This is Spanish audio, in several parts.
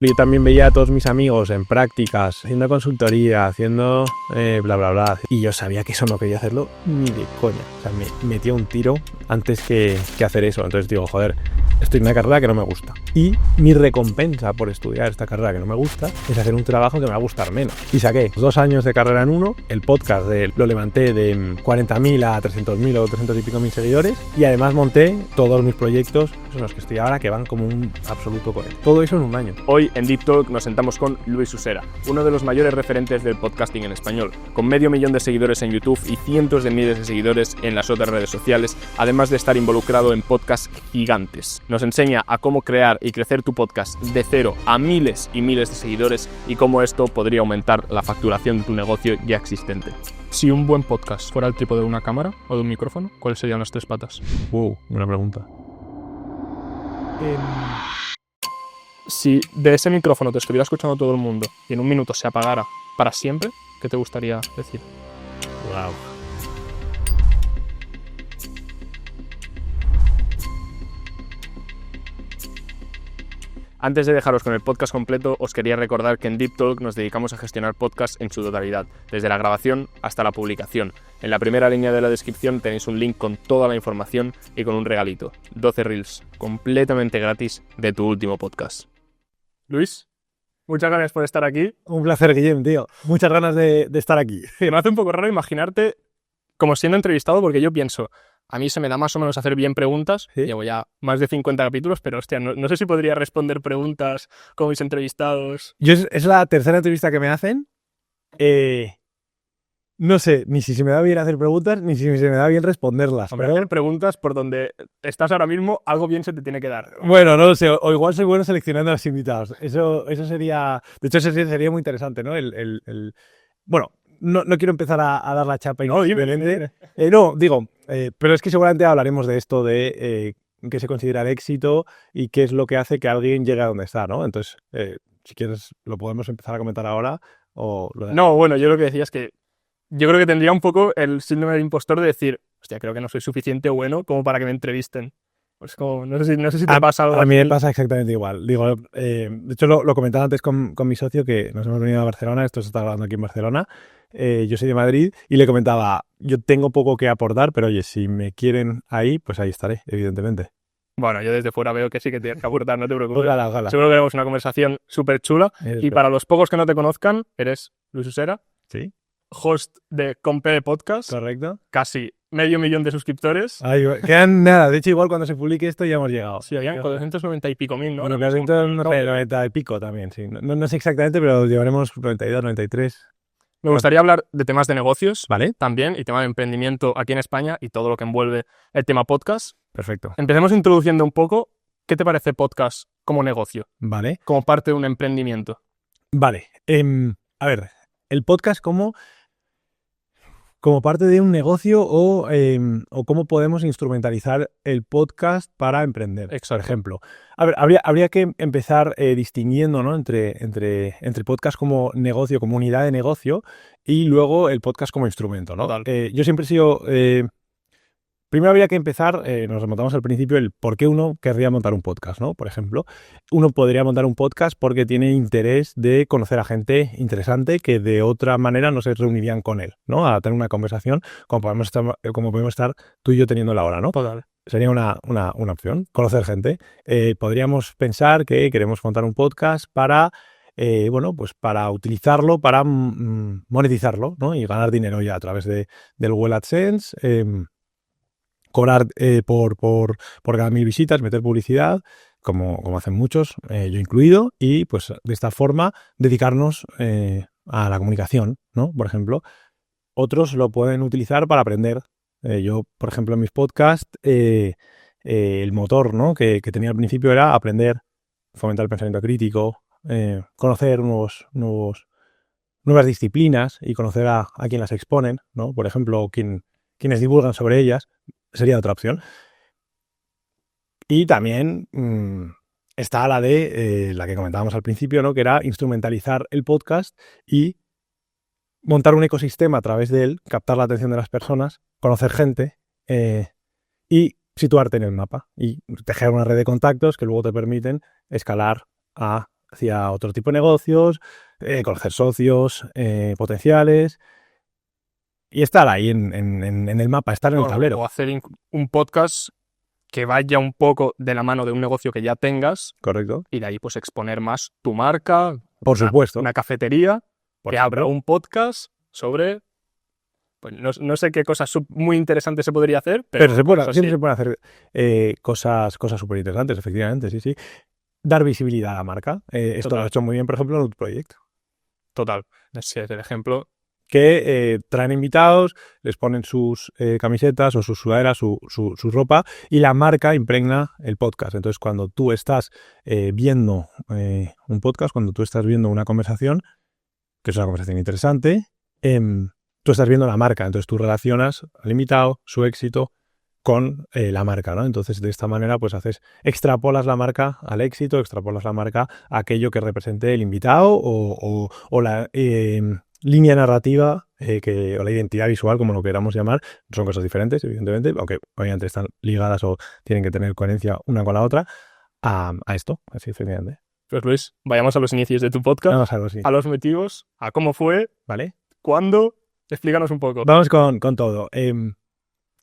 Yo también veía a todos mis amigos en prácticas, haciendo consultoría, haciendo bla, bla, bla. Y yo sabía que eso no quería hacerlo ni de coña. O sea, me metía un tiro antes que hacer eso. Entonces digo, joder, estoy en una carrera que no me gusta. Y mi recompensa por estudiar esta carrera que no me gusta es hacer un trabajo que me va a gustar menos. Y saqué 2 años de carrera en uno, el podcast lo levanté de 40.000 a 300.000 o 300 y pico mil seguidores. Y además monté todos mis proyectos en los que estoy ahora, que van como un absoluto cohete. Todo eso en un año. Hoy en Deep Talk nos sentamos con Luis Usera, uno de los mayores referentes del podcasting en español, con 500.000 de seguidores en YouTube y cientos de miles de seguidores en las otras redes sociales, además de estar involucrado en podcasts gigantes. Nos enseña a cómo crear y crecer tu podcast de cero a miles y miles de seguidores y cómo esto podría aumentar la facturación de tu negocio ya existente. Si un buen podcast fuera el trípode de una cámara o de un micrófono, ¿cuáles serían las 3 patas? Wow, buena pregunta. Si de ese micrófono te estuviera escuchando todo el mundo y en un minuto se apagara para siempre, ¿qué te gustaría decir? Wow. Antes de dejaros con el podcast completo, os quería recordar que en Deep Talk nos dedicamos a gestionar podcasts en su totalidad, desde la grabación hasta la publicación. En la primera línea de la descripción tenéis un link con toda la información y con un regalito, 12 reels, completamente gratis de tu último podcast. Luis, muchas gracias por estar aquí. Un placer, Guillem, tío. Muchas ganas de estar aquí. Me hace un poco raro imaginarte como siendo entrevistado, porque yo pienso, a mí se me da más o menos hacer bien preguntas. ¿Sí? Llevo ya más de 50 capítulos, pero hostia, no sé si podría responder preguntas como mis entrevistados. Es la tercera entrevista que me hacen. No sé ni si se me da bien hacer preguntas, ni si se me da bien responderlas. Hombre, hacer preguntas por donde estás ahora mismo, algo bien se te tiene que dar. Bueno, no lo sé. O igual soy bueno seleccionando a los invitados. Eso sería... De hecho, eso sería muy interesante, ¿no? Bueno, no quiero empezar a dar la chapa. No, dime. No, digo... pero es que seguramente hablaremos de esto, de qué se considera el éxito y qué es lo que hace que alguien llegue a donde está, ¿no? Entonces, si quieres, lo podemos empezar a comentar ahora o... No, bueno, yo lo que decía es que yo creo que tendría un poco el síndrome del impostor de decir, hostia, creo que no soy suficiente bueno como para que me entrevisten. Pues como, no sé si te pasa algo. A mí me pasa exactamente igual. Digo, de hecho, lo comentaba antes con mi socio, que nos hemos venido a Barcelona, esto se está grabando aquí en Barcelona. Yo soy de Madrid y le comentaba, yo tengo poco que aportar, pero oye, si me quieren ahí, pues ahí estaré, evidentemente. Bueno, yo desde fuera veo que sí que tienes que aportar, no te preocupes. Ojalá. Seguro que haremos una conversación súper chula. Y para los pocos que no te conozcan, eres Luis Usera. Sí. Host de Compé Podcast. Correcto. Casi 500.000 de suscriptores. Ay, quedan nada. De hecho, igual cuando se publique esto ya hemos llegado. Sí, habían 490 y pico mil, ¿no? Bueno, 490 y pico también, sí. No sé exactamente, pero llevaremos 92, 93. Me gustaría hablar de temas de negocios, ¿vale? También, y tema de emprendimiento aquí en España y todo lo que envuelve el tema podcast. Perfecto. Empecemos introduciendo un poco, ¿qué te parece podcast como negocio? Vale. Como parte de un emprendimiento. Vale. A ver, el podcast como parte de un negocio o cómo podemos instrumentalizar el podcast para emprender. Exacto. Por ejemplo. A ver, habría que empezar distinguiendo, ¿no? entre podcast como negocio, como unidad de negocio, y luego el podcast como instrumento, ¿no? Yo siempre he sido... Primero habría que empezar, nos remontamos al principio, el por qué uno querría montar un podcast, ¿no? Por ejemplo, uno podría montar un podcast porque tiene interés de conocer a gente interesante que de otra manera no se reunirían con él, ¿no? A tener una conversación como podemos estar tú y yo teniéndola ahora, ¿no? Total. Sería una opción, conocer gente. Podríamos pensar que queremos montar un podcast para... pues para utilizarlo, para monetizarlo, ¿no? Y ganar dinero ya a través del Google AdSense, cobrar por cada 1000 visitas, meter publicidad, como hacen muchos, yo incluido, y pues de esta forma dedicarnos a la comunicación, ¿no? Por ejemplo, otros lo pueden utilizar para aprender. Yo, por ejemplo, en mis podcasts, el motor, ¿no? que tenía al principio era aprender, fomentar el pensamiento crítico, conocer nuevas disciplinas y conocer a quien las exponen, ¿no? Por ejemplo, quienes divulgan sobre ellas. Sería otra opción. Y también está la de la que comentábamos al principio, ¿no? Que era instrumentalizar el podcast y montar un ecosistema a través de él, captar la atención de las personas, conocer gente y situarte en el mapa y tejer una red de contactos que luego te permiten escalar a hacia otro tipo de negocios, conocer socios potenciales y estar ahí en el mapa, estar en el tablero. O hacer un podcast que vaya un poco de la mano de un negocio que ya tengas. Correcto. Y de ahí pues exponer más tu marca. Por supuesto. Una cafetería Por que ejemplo. abra un podcast sobre... Pues no sé qué cosas muy interesantes se podría hacer, pero siempre se pueden hacer cosas súper interesantes, efectivamente, sí. Dar visibilidad a la marca. Esto lo ha hecho muy bien, por ejemplo, Nut Project. Total. Ese es el ejemplo. Que traen invitados, les ponen sus camisetas o sus sudaderas, su ropa, y la marca impregna el podcast. Entonces, cuando tú estás viendo un podcast, cuando tú estás viendo una conversación, que es una conversación interesante, tú estás viendo la marca. Entonces, tú relacionas al invitado, su éxito, con la marca, ¿no? Entonces, de esta manera, pues extrapolas la marca al éxito, extrapolas la marca a aquello que represente el invitado o la... línea narrativa o la identidad visual, como lo queramos llamar, son cosas diferentes, evidentemente, aunque obviamente están ligadas o tienen que tener coherencia una con la otra, a esto, así efectivamente. Pues Luis, vayamos a los inicios de tu podcast, vamos a algo así. A los motivos, a cómo fue, ¿vale? ¿Cuándo? Explícanos un poco. Vamos con todo.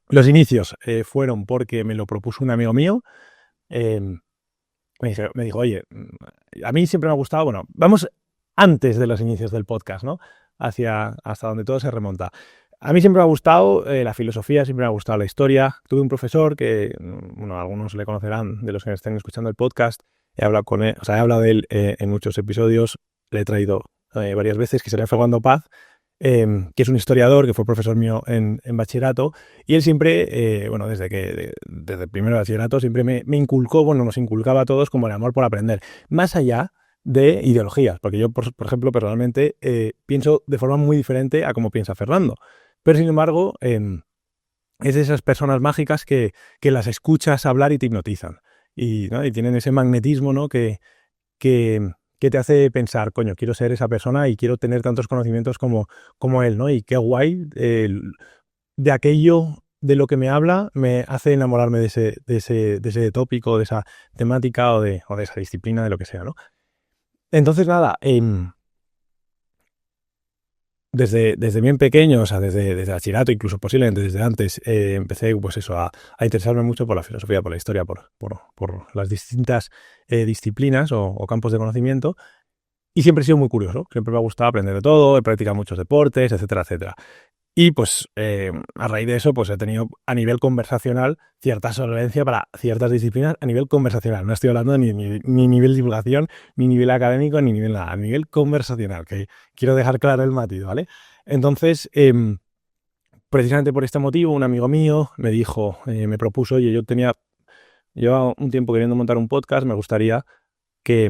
Los inicios fueron porque me lo propuso un amigo mío. Me dijo, oye, a mí siempre me ha gustado, bueno, vamos antes de los inicios del podcast, ¿no? Hasta donde todo se remonta. A mí siempre me ha gustado la filosofía, siempre me ha gustado la historia. Tuve un profesor que, bueno, algunos le conocerán de los que estén escuchando el podcast. He hablado con él, he hablado de él en muchos episodios. Le he traído varias veces, que sería Fernando Paz, que es un historiador, que fue profesor mío en bachillerato. Y él siempre, bueno, desde el primero de bachillerato, siempre me inculcó, bueno, nos inculcaba a todos como el amor por aprender. Más allá de ideologías, porque yo, por ejemplo, personalmente pienso de forma muy diferente a como piensa Fernando. Pero, sin embargo, es de esas personas mágicas que las escuchas hablar y te hipnotizan. Y, ¿no? Y tienen ese magnetismo, ¿no? que te hace pensar, coño, quiero ser esa persona y quiero tener tantos conocimientos como él, ¿no? Y qué guay, de aquello de lo que me habla, me hace enamorarme de ese tópico, de esa temática o de esa disciplina, de lo que sea, ¿no? Entonces, nada, desde bien pequeño, o sea, desde bachillerato, incluso posiblemente desde antes, empecé, pues eso, a interesarme mucho por la filosofía, por la historia, por las distintas disciplinas o campos de conocimiento, y siempre he sido muy curioso, siempre me ha gustado aprender de todo, he practicado muchos deportes, etcétera, etcétera. Y pues a raíz de eso pues he tenido a nivel conversacional cierta solvencia para ciertas disciplinas a nivel conversacional. No estoy hablando ni nivel de divulgación, ni nivel académico, ni nivel nada, a nivel conversacional, que quiero dejar claro el matiz, ¿vale? Entonces, precisamente por este motivo, un amigo mío me dijo, me propuso, oye, llevaba un tiempo queriendo montar un podcast, me gustaría que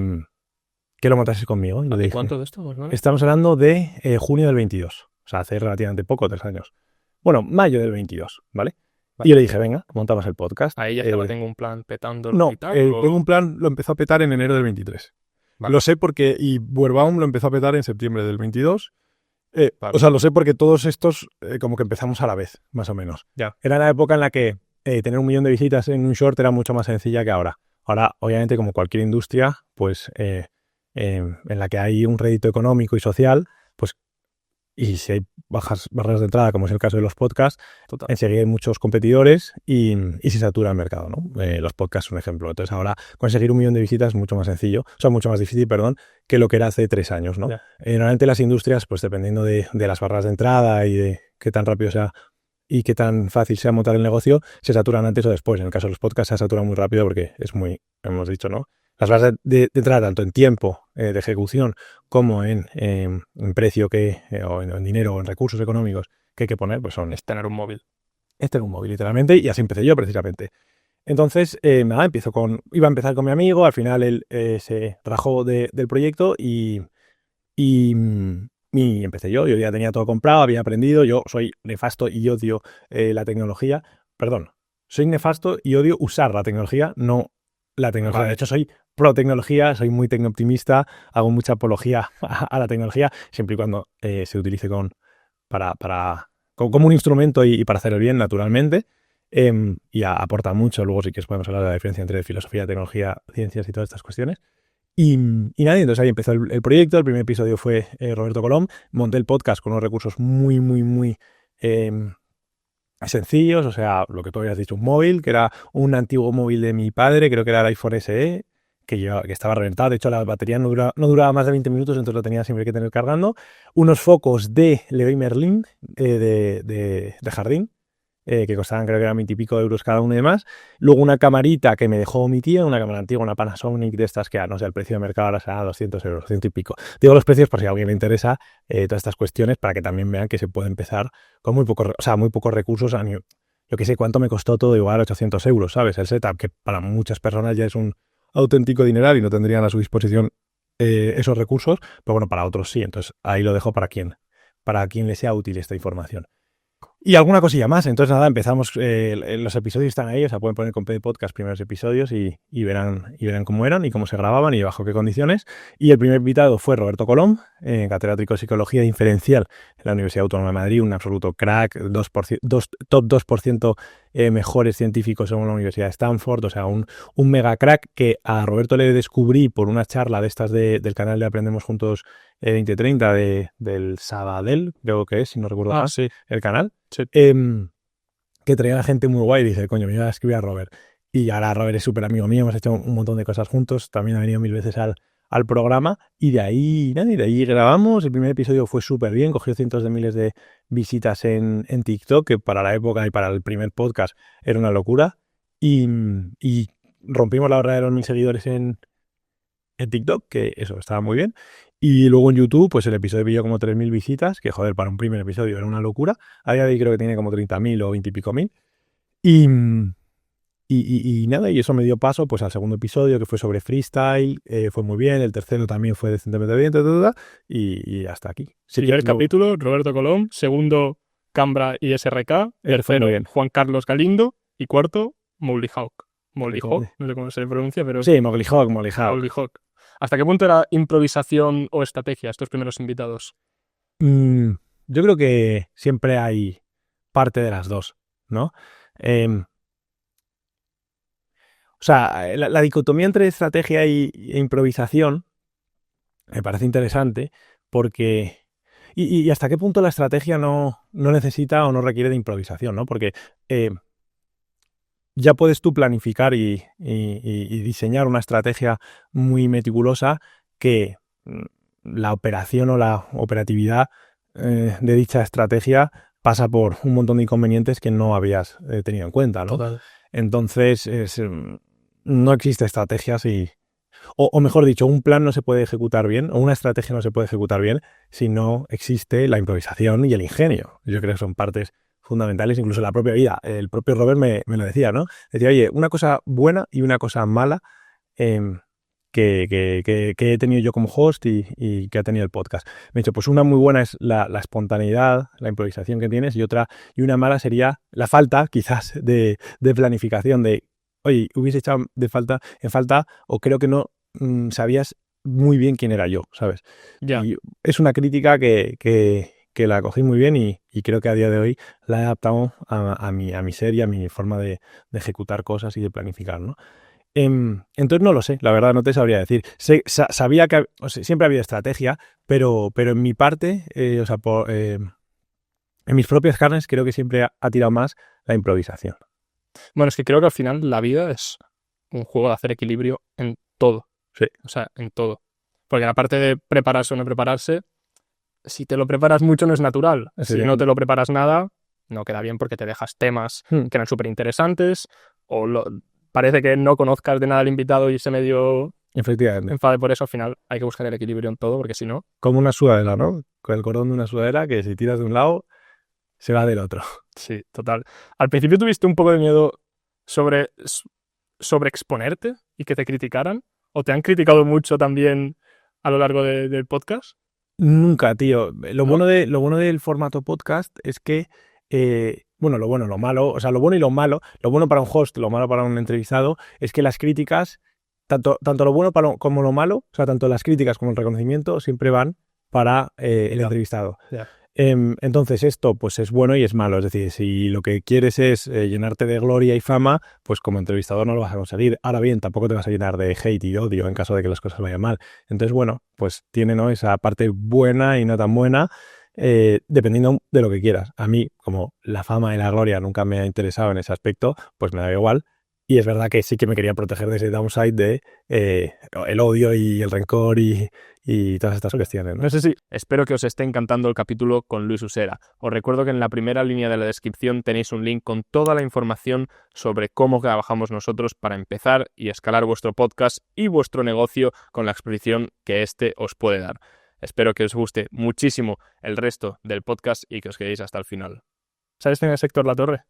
lo montases conmigo. Y le dije, ¿cuánto de esto? ¿No? Estamos hablando de junio del 22. O sea, hace relativamente poco, 3 años. Bueno, mayo del 22, ¿vale? Y yo le dije, venga, montamos el podcast. Ahí ya tengo un plan petando. No, tengo un plan, lo empezó a petar en enero del 23. Vale. Lo sé porque, y Buerbaum lo empezó a petar en septiembre del 22. Vale. O sea, lo sé porque todos estos como que empezamos a la vez, más o menos. Ya. Era la época en la que tener 1 millón de visitas en un short era mucho más sencilla que ahora. Ahora, obviamente, como cualquier industria, pues en la que hay un rédito económico y social, pues y si hay bajas barreras de entrada, como es el caso de los podcasts, enseguida hay muchos competidores y se satura el mercado, ¿no? Los podcasts son un ejemplo. Entonces ahora conseguir 1 millón de visitas es mucho más sencillo, o sea, mucho más difícil, que lo que era hace 3 años, ¿no? Normalmente las industrias, pues dependiendo de las barreras de entrada y de qué tan rápido sea y qué tan fácil sea montar el negocio, se saturan antes o después. En el caso de los podcasts se saturan muy rápido porque es muy, hemos dicho, ¿no? Las bases de entrada, tanto en tiempo de ejecución como en precio o en dinero o en recursos económicos que hay que poner, pues son... Es tener un móvil. Es tener un móvil, literalmente, y así empecé yo, precisamente. Entonces, nada, iba a empezar con mi amigo, al final él se rajó del proyecto y empecé yo ya tenía todo comprado, había aprendido, yo soy nefasto y odio la tecnología, perdón, soy nefasto y odio usar la tecnología, no la tecnología. Vale. De hecho, soy pro tecnología, soy muy tecnooptimista, hago mucha apología a la tecnología, siempre y cuando se utilice como un instrumento y para hacer el bien, naturalmente, y aporta mucho. Luego sí que podemos hablar de la diferencia entre filosofía, tecnología, ciencias y todas estas cuestiones. Y nada, entonces ahí empezó el proyecto. El primer episodio fue Roberto Colom. Monté el podcast con unos recursos muy, muy, muy sencillos. O sea, lo que tú habías dicho, un móvil, que era un antiguo móvil de mi padre, creo que era el iPhone SE, que estaba reventado. De hecho, la batería no duraba más de 20 minutos, entonces lo tenía siempre que tener cargando. Unos focos de Leroy Merlin de jardín, que costaban, creo que eran 20 y pico euros cada uno y demás. Luego una camarita que me dejó mi tía, una cámara antigua, una Panasonic de estas que, no sé, el precio de mercado ahora será 200 euros, 100 y pico. Digo los precios por si a alguien le interesa todas estas cuestiones, para que también vean que se puede empezar con muy pocos recursos. Yo que sé cuánto me costó todo, igual 800 euros, ¿sabes? El setup, que para muchas personas ya es un auténtico dineral y no tendrían a su disposición esos recursos, pero bueno, para otros sí. Entonces ahí lo dejo para quien le sea útil esta información. Y alguna cosilla más. Entonces nada, empezamos, los episodios están ahí, o sea, pueden poner con PD Podcast primeros episodios y verán cómo eran y cómo se grababan y bajo qué condiciones. Y el primer invitado fue Roberto Colom, catedrático de Psicología Diferencial en la Universidad Autónoma de Madrid, un absoluto crack, top 2% mejores científicos según la Universidad de Stanford, o sea, un mega crack que a Roberto le descubrí por una charla de estas del canal de Aprendemos Juntos 2030 del Sabadell, creo que es, si no recuerdo mal, sí. el canal. Sí. Que traía a gente muy guay y dice, coño, me iba a escribir a Robert. Y ahora Robert es súper amigo mío, hemos hecho un montón de cosas juntos, también ha venido 1000 veces al programa y de ahí grabamos. El primer episodio fue súper bien, cogió cientos de miles de visitas en TikTok, que para la época y para el primer podcast era una locura. Y rompimos la barrera de los 1000 seguidores en TikTok, que eso estaba muy bien. Y luego en YouTube, pues el episodio pilló como 3000 visitas, que joder, para un primer episodio era una locura. A día de hoy creo que tiene como 30.000 o 20 y pico mil. Y nada, y eso me dio paso pues al segundo episodio, que fue sobre freestyle, fue muy bien. El tercero también fue decentemente bien, y hasta aquí. Sí, primer capítulo, Roberto Colom. Segundo, Cambra y SRK. Tercero, Juan Carlos Galindo. Y cuarto, Mowgli Hawk. Mowgli Hawk, no sé cómo se pronuncia, pero... Sí, Mowgli Hawk. ¿Hasta qué punto era improvisación o estrategia estos primeros invitados? Yo creo que siempre hay parte de las dos, ¿no? O sea, la dicotomía entre estrategia e improvisación me parece interesante porque... Y hasta qué punto la estrategia no necesita o no requiere de improvisación, ¿no? Porque ya puedes tú planificar y diseñar una estrategia muy meticulosa que la operación o la operatividad de dicha estrategia pasa por un montón de inconvenientes que no habías tenido en cuenta, ¿no? Total. Entonces, no existe estrategia o mejor dicho, un plan no se puede ejecutar bien, o una estrategia no se puede ejecutar bien si no existe la improvisación y el ingenio. Yo creo que son partes fundamentales, incluso en la propia vida. El propio Robert me lo decía, ¿no? Decía, oye, una cosa buena y una cosa mala que he tenido yo como host y que ha tenido el podcast. Me ha dicho, pues una muy buena es la espontaneidad, la improvisación que tienes, y una mala sería la falta, quizás, de planificación, de, oye, hubiese echado en falta, o creo que no sabías muy bien quién era yo, ¿sabes? Ya. Y es una crítica que la cogí muy bien y creo que a día de hoy la he adaptado a mi ser y a mi forma de ejecutar cosas y de planificar, ¿no? Entonces no lo sé, la verdad no te sabría decir. Sabía que siempre ha habido estrategia, pero en mi parte, en mis propias carnes, creo que siempre ha tirado más la improvisación. Bueno, es que creo que al final la vida es un juego de hacer equilibrio en todo. Sí. O sea, en todo. Porque aparte de prepararse o no prepararse, si te lo preparas mucho no es natural. Sí. Si no te lo preparas nada, no queda bien porque te dejas temas que eran súper interesantes o parece que no conozcas de nada al invitado y se medio enfade por eso. Al final hay que buscar el equilibrio en todo porque si no... Como una sudadera, ¿no? Con el cordón de una sudadera que si tiras de un lado, se va del otro. Sí, total. Al principio tuviste un poco de miedo sobre exponerte y que te criticaran. ¿O te han criticado mucho también a lo largo del podcast? Nunca, tío. Lo bueno del formato podcast es que, lo bueno, lo malo, o sea, lo bueno y lo malo, lo bueno para un host, lo malo para un entrevistado, es que las críticas, tanto lo bueno como lo malo, o sea, tanto las críticas como el reconocimiento, siempre van para el entrevistado. Yeah. Entonces esto pues es bueno y es malo. Es decir, si lo que quieres es llenarte de gloria y fama, pues como entrevistador no lo vas a conseguir. Ahora bien, tampoco te vas a llenar de hate y odio en caso de que las cosas vayan mal. Entonces, bueno, pues tiene, ¿no?, esa parte buena y no tan buena, dependiendo de lo que quieras. A mí, como la fama y la gloria nunca me ha interesado en ese aspecto, pues me da igual. Y es verdad que sí que me quería proteger de ese downside de el odio y el rencor y todas estas cuestiones, ¿no? No sé si espero que os esté encantando el capítulo con Luis Usera. Os recuerdo que en la primera línea de la descripción tenéis un link con toda la información sobre cómo trabajamos nosotros para empezar y escalar vuestro podcast y vuestro negocio con la exposición que este os puede dar. Espero que os guste muchísimo el resto del podcast y que os quedéis hasta el final. ¿Sabes quién es Héctor Latorre?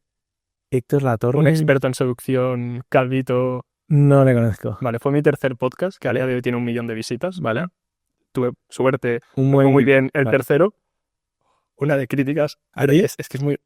Héctor Latorre. Un experto en seducción, calvito. No le conozco. Vale, fue mi tercer podcast, que a día de hoy tiene 1 millón de visitas, ¿vale? Tuve suerte, Muy muy bien el vale. tercero. Una de críticas. ¿Sí? Es que es muy...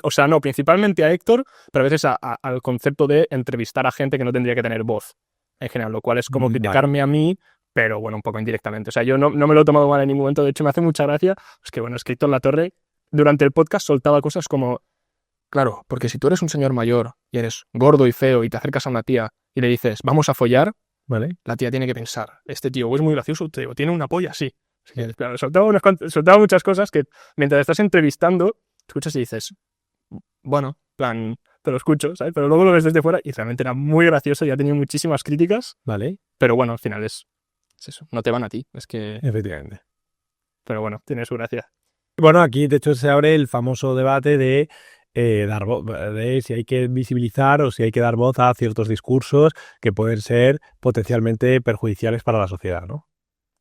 o sea, no, principalmente a Héctor, pero a veces al concepto de entrevistar a gente que no tendría que tener voz, en general, lo cual es como criticarme a mí, pero bueno, un poco indirectamente. O sea, yo no me lo he tomado mal en ningún momento, de hecho me hace mucha gracia. Es que bueno, es que Héctor Latorre durante el podcast soltaba cosas como... Claro, porque si tú eres un señor mayor y eres gordo y feo y te acercas a una tía y le dices, vamos a follar, ¿vale? La tía tiene que pensar, este tío o es muy gracioso, te digo, tiene una polla, sí. Soltaba muchas cosas que mientras estás entrevistando, escuchas y dices, bueno, plan, te lo escucho, ¿sabes? Pero luego lo ves desde fuera y realmente era muy gracioso y ha tenido muchísimas críticas. Vale. Pero bueno, al final es eso, no te van a ti, es que... Efectivamente. Pero bueno, tiene su gracia. Bueno, aquí de hecho se abre el famoso debate de dar voz, de si hay que visibilizar o si hay que dar voz a ciertos discursos que pueden ser potencialmente perjudiciales para la sociedad, ¿no?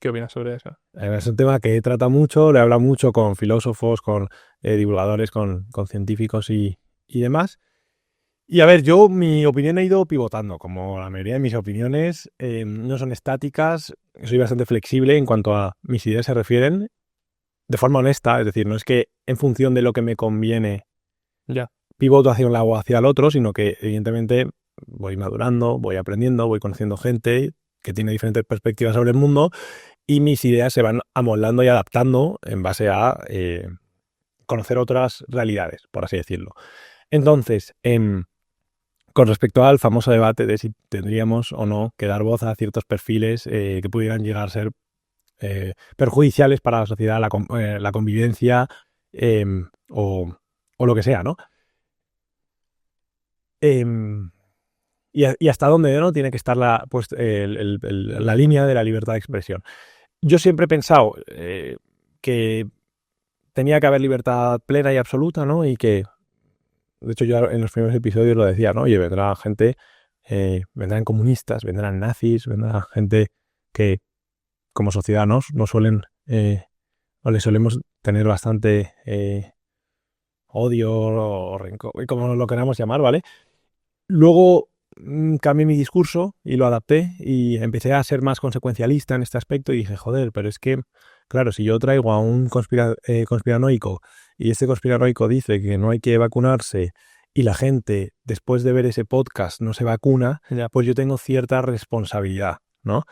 ¿Qué opinas sobre eso? Es un tema que trata mucho, le habla mucho con filósofos, con divulgadores, con científicos y demás. Y a ver, yo mi opinión ha ido pivotando, como la mayoría de mis opiniones no son estáticas, soy bastante flexible en cuanto a mis ideas se refieren, de forma honesta, es decir, no es que en función de lo que me conviene Ya. pivoto hacia un lado o hacia el otro, sino que evidentemente voy madurando, voy aprendiendo, voy conociendo gente que tiene diferentes perspectivas sobre el mundo y mis ideas se van amoldando y adaptando en base a conocer otras realidades, por así decirlo. Entonces, con respecto al famoso debate de si tendríamos o no que dar voz a ciertos perfiles que pudieran llegar a ser perjudiciales para la sociedad, la convivencia o lo que sea, ¿no? Y hasta dónde, ¿no?, tiene que estar la línea de la libertad de expresión. Yo siempre he pensado que tenía que haber libertad plena y absoluta, ¿no? Y que, de hecho, yo en los primeros episodios lo decía, ¿no? Oye, vendrá gente, vendrán comunistas, vendrán nazis, vendrá gente que como sociedad no suelen, o le solemos tener bastante odio o rencor, como lo queramos llamar, ¿vale? Luego cambié mi discurso y lo adapté y empecé a ser más consecuencialista en este aspecto y dije, joder, pero es que, claro, si yo traigo a un conspiranoico y este conspiranoico dice que no hay que vacunarse y la gente, después de ver ese podcast, no se vacuna, pues yo tengo cierta responsabilidad, ¿no?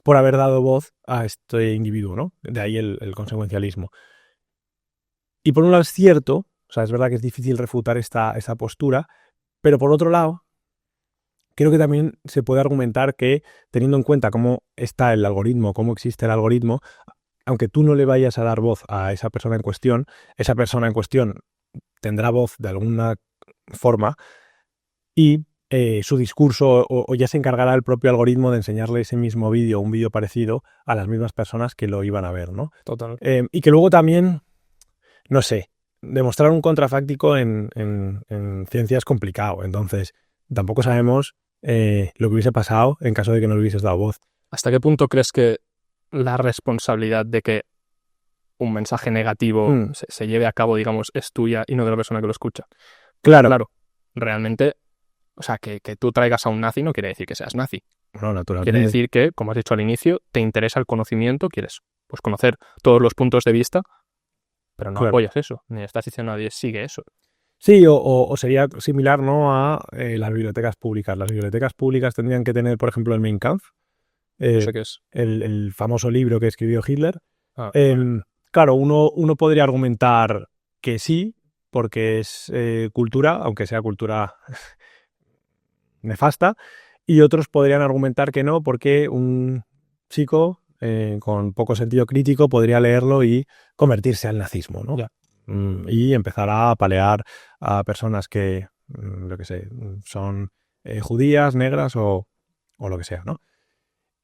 Por haber dado voz a este individuo, ¿no? De ahí el consecuencialismo. Y por un lado es cierto, o sea, es verdad que es difícil refutar esta postura, pero por otro lado, creo que también se puede argumentar que, teniendo en cuenta cómo está el algoritmo, cómo existe el algoritmo, aunque tú no le vayas a dar voz a esa persona en cuestión tendrá voz de alguna forma y su discurso o ya se encargará el propio algoritmo de enseñarle ese mismo vídeo o un vídeo parecido a las mismas personas que lo iban a ver, ¿no? Total. Y que luego también, no sé, demostrar un contrafáctico en ciencia es complicado. Entonces, tampoco sabemos lo que hubiese pasado en caso de que no le hubieses dado voz. ¿Hasta qué punto crees que la responsabilidad de que un mensaje negativo se lleve a cabo, digamos, es tuya y no de la persona que lo escucha? Claro. Realmente, o sea, que tú traigas a un nazi no quiere decir que seas nazi. No, naturalmente. Quiere decir que, como has dicho al inicio, te interesa el conocimiento, quieres pues conocer todos los puntos de vista, pero no apoyas eso, ni estás diciendo a nadie sigue eso. Sí, o sería similar, ¿no?, a las bibliotecas públicas. Las bibliotecas públicas tendrían que tener, por ejemplo, el Mein Kampf, No sé qué es. el famoso libro que escribió Hitler, Claro, uno podría argumentar que sí, porque es cultura, aunque sea cultura nefasta, y otros podrían argumentar que no, porque un chico con poco sentido crítico podría leerlo y convertirse al nazismo, ¿no? Ya. Y empezar a apalear a personas que, lo que sé, son judías, negras o lo que sea, ¿no?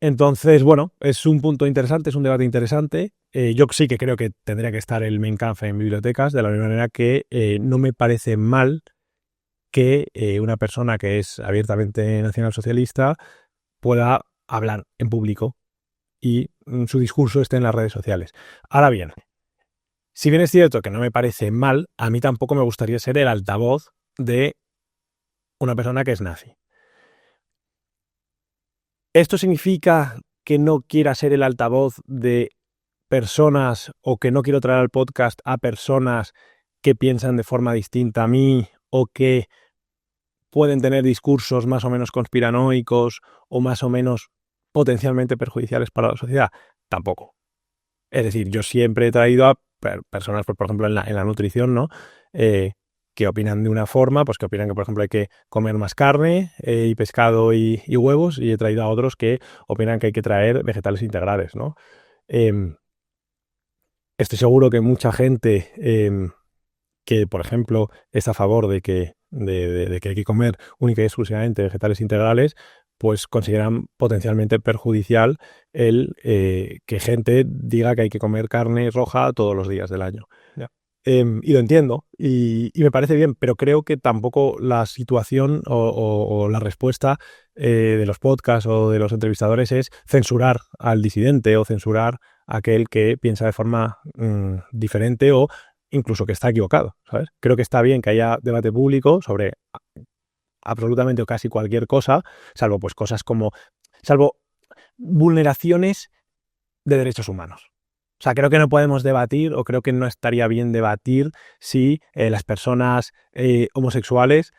Entonces, bueno, es un punto interesante, es un debate interesante. Yo sí que creo que tendría que estar el Mein Kampf en bibliotecas, de la misma manera que no me parece mal que una persona que es abiertamente nacionalsocialista pueda hablar en público y su discurso esté en las redes sociales. Ahora bien, si bien es cierto que no me parece mal, a mí tampoco me gustaría ser el altavoz de una persona que es nazi. ¿Esto significa que no quiera ser el altavoz de personas o que no quiero traer al podcast a personas que piensan de forma distinta a mí o que pueden tener discursos más o menos conspiranoicos o más o menos potencialmente perjudiciales para la sociedad? Tampoco. Es decir, yo siempre he traído a personas, por ejemplo, en la nutrición, ¿no? Que opinan de una forma, pues que opinan que, por ejemplo, hay que comer más carne y pescado y huevos, y he traído a otros que opinan que hay que traer vegetales integrales, ¿no? Estoy seguro que mucha gente que, por ejemplo, está a favor de que hay que comer única y exclusivamente vegetales integrales, pues consideran potencialmente perjudicial el que gente diga que hay que comer carne roja todos los días del año. Ya. Y lo entiendo y me parece bien, pero creo que tampoco la situación o la respuesta de los podcasts o de los entrevistadores es censurar al disidente o censurar a aquel que piensa de forma diferente o incluso que está equivocado, ¿sabes? Creo que está bien que haya debate público sobre absolutamente o casi cualquier cosa, salvo pues cosas salvo vulneraciones de derechos humanos. O sea, creo que no podemos debatir o creo que no estaría bien debatir si las personas homosexuales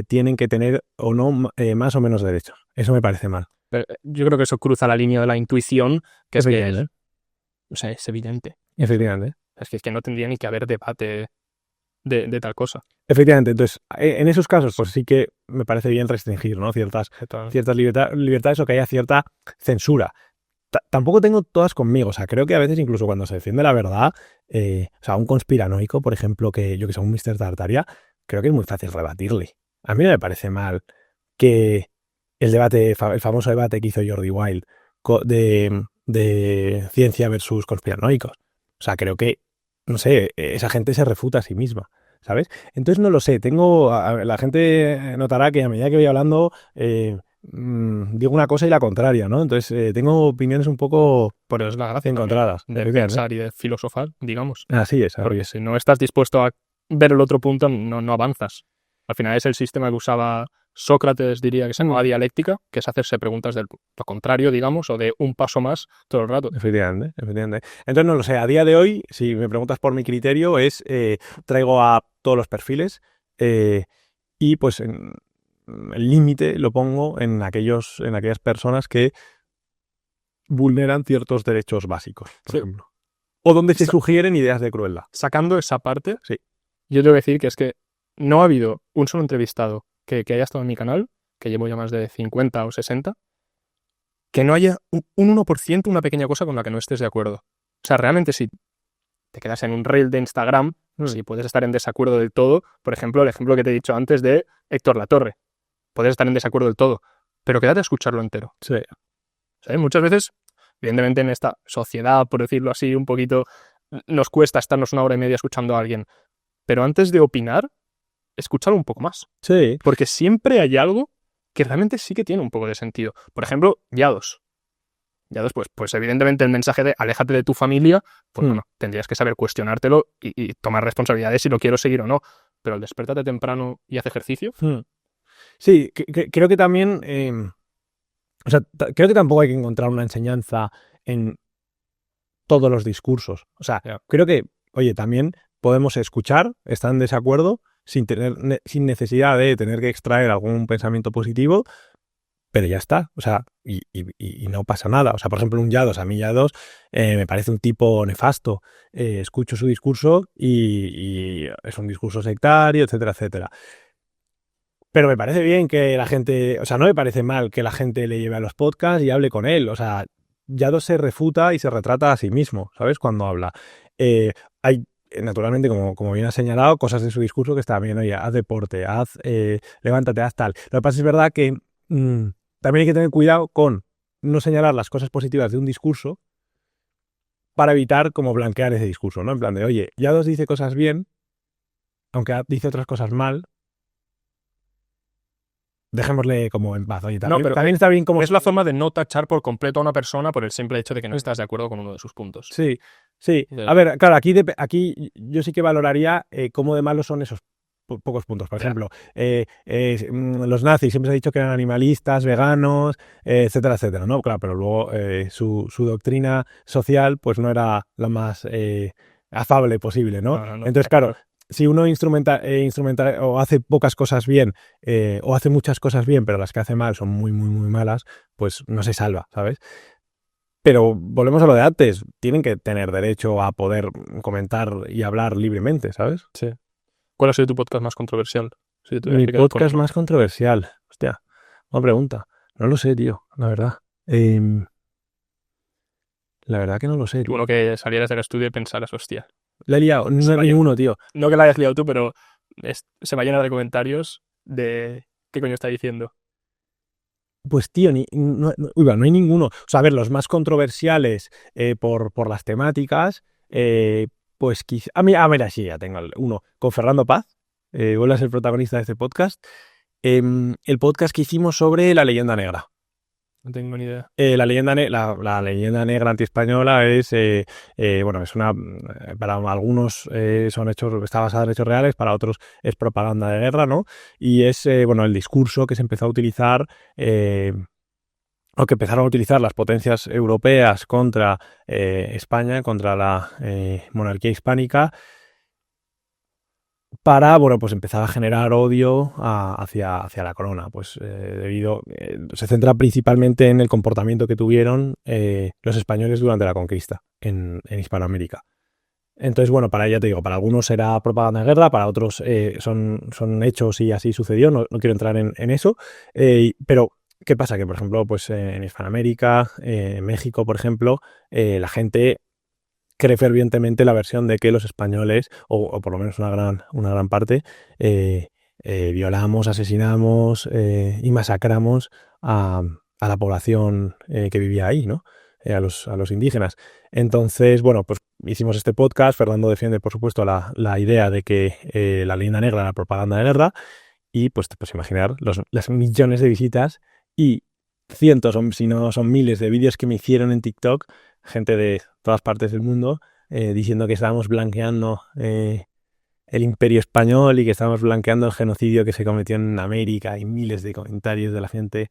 tienen que tener o no más o menos derechos. Eso me parece mal. Pero yo creo que eso cruza la línea de la intuición, que es que o sea, es evidente. Efectivamente. Es que no tendría ni que haber debate de tal cosa. Efectivamente, entonces, en esos casos, pues sí que me parece bien restringir, ¿no? Ciertas libertades o que haya cierta censura. Tampoco tengo todas conmigo, o sea, creo que a veces incluso cuando se defiende la verdad, o sea, un conspiranoico, por ejemplo, que yo que sé, un Mr. Tartaria, creo que es muy fácil rebatirle. A mí no me parece mal que el famoso debate que hizo Jordi Wild de ciencia versus conspiranoicos. O sea, creo que, no sé, esa gente se refuta a sí misma, ¿sabes? Entonces no lo sé, la gente notará que a medida que voy hablando digo una cosa y la contraria, ¿no? Entonces tengo opiniones un poco Por eso es la gracia encontradas. de pensar y de filosofar, digamos. Así es. Porque si no estás dispuesto a ver el otro punto, no avanzas. Al final es el sistema que usaba Sócrates, diría, que se llamaba dialéctica, que es hacerse preguntas de lo contrario, digamos, o de un paso más todo el rato. Efectivamente. Entonces no lo sé, a día de hoy, si me preguntas por mi criterio, traigo a todos los perfiles y pues el límite lo pongo en aquellas personas que vulneran ciertos derechos básicos, por ejemplo. O donde se sugieren ideas de crueldad. Sacando esa parte, sí, yo tengo que decir que es que no ha habido un solo entrevistado que haya estado en mi canal, que llevo ya más de 50 o 60, que no haya un 1%, una pequeña cosa con la que no estés de acuerdo. O sea, realmente si te quedas en un reel de Instagram, si puedes estar en desacuerdo del todo, por ejemplo, el ejemplo que te he dicho antes de Héctor Latorre, puedes estar en desacuerdo del todo, pero quédate a escucharlo entero. Sí. ¿Sabes? Muchas veces, evidentemente en esta sociedad, por decirlo así, un poquito, nos cuesta estarnos una hora y media escuchando a alguien, pero antes de opinar, escúchalo un poco más. Sí. Porque siempre hay algo que realmente sí que tiene un poco de sentido. Por ejemplo, Yados, pues evidentemente el mensaje de aléjate de tu familia, pues bueno, tendrías que saber cuestionártelo y tomar responsabilidades si lo quiero seguir o no. Pero el despertate temprano y haz ejercicio. Sí, creo que también, o sea, creo que tampoco hay que encontrar una enseñanza en todos los discursos. O sea, creo que, oye, también podemos escuchar, estar en desacuerdo, sin necesidad de tener que extraer algún pensamiento positivo, pero ya está, o sea, y no pasa nada. O sea, por ejemplo, un Yados, a mí Yados me parece un tipo nefasto. Escucho su discurso y es un discurso sectario, etcétera, etcétera. Pero me parece bien que la gente, o sea, no me parece mal que la gente le lleve a los podcasts y hable con él. O sea, Yados se refuta y se retrata a sí mismo, ¿sabes? Cuando habla. Hay, naturalmente, como bien has señalado, cosas de su discurso que están bien. Oye, haz deporte, levántate, haz tal. Lo que pasa es verdad que también hay que tener cuidado con no señalar las cosas positivas de un discurso para evitar como blanquear ese discurso, ¿no? En plan de, oye, Yados dice cosas bien, aunque dice otras cosas mal, dejémosle como en paz. Oye, No, pero también está bien como... es la forma de no tachar por completo a una persona por el simple hecho de que no estás de acuerdo con uno de sus puntos. Sí, sí. A ver, claro, aquí yo sí que valoraría cómo de malos son esos pocos puntos. Por ejemplo, los nazis siempre se ha dicho que eran animalistas, veganos, etcétera, etcétera, ¿no? Claro, pero luego su doctrina social pues no era la más afable posible, ¿no? No, Entonces, claro, si uno instrumenta o hace pocas cosas bien o hace muchas cosas bien, pero las que hace mal son muy, muy, muy malas, pues no se salva, ¿sabes? Pero volvemos a lo de antes, tienen que tener derecho a poder comentar y hablar libremente, ¿sabes? Sí. ¿Cuál ha sido tu podcast más controversial? Mi podcast más controversial. Hostia, buena pregunta. No lo sé, tío, la verdad. La verdad que no lo sé, tío. Uno que salieras del estudio y pensaras, hostia. La he liado, no hay ninguno, tío. No que la hayas liado tú, pero se va a llenar de comentarios de qué coño está diciendo. Pues tío, no hay ninguno. O sea, a ver, los más controversiales por las temáticas, pues quizá... mira, sí, ya tengo uno. Con Fernando Paz, vuelve a ser protagonista de este podcast. El podcast que hicimos sobre la leyenda negra. No tengo ni idea. La leyenda negra antiespañola es, bueno, es una, para algunos son hechos, está basada en hechos reales, para otros es propaganda de guerra, ¿no? Y es, bueno, el discurso que se empezó a utilizar, o que empezaron a utilizar las potencias europeas contra España, contra la monarquía hispánica, para, bueno, pues empezar a generar odio hacia la corona, pues se centra principalmente en el comportamiento que tuvieron los españoles durante la conquista en Hispanoamérica. Entonces, bueno, te digo, para algunos era propaganda de guerra, para otros son hechos y así sucedió, no quiero entrar en eso, pero ¿qué pasa? Que, por ejemplo, pues en Hispanoamérica, en México, por ejemplo, la gente cree fervientemente la versión de que los españoles, o por lo menos una gran parte, violamos, asesinamos y masacramos a la población que vivía ahí, ¿no? A los indígenas. Entonces, bueno, pues hicimos este podcast. Fernando defiende, por supuesto, la idea de que la leyenda negra era propaganda de guerra, y pues te puedes imaginar las millones de visitas y cientos, si no son miles de vídeos que me hicieron en TikTok, gente de todas partes del mundo, diciendo que estábamos blanqueando el imperio español y que estábamos blanqueando el genocidio que se cometió en América, y miles de comentarios de la gente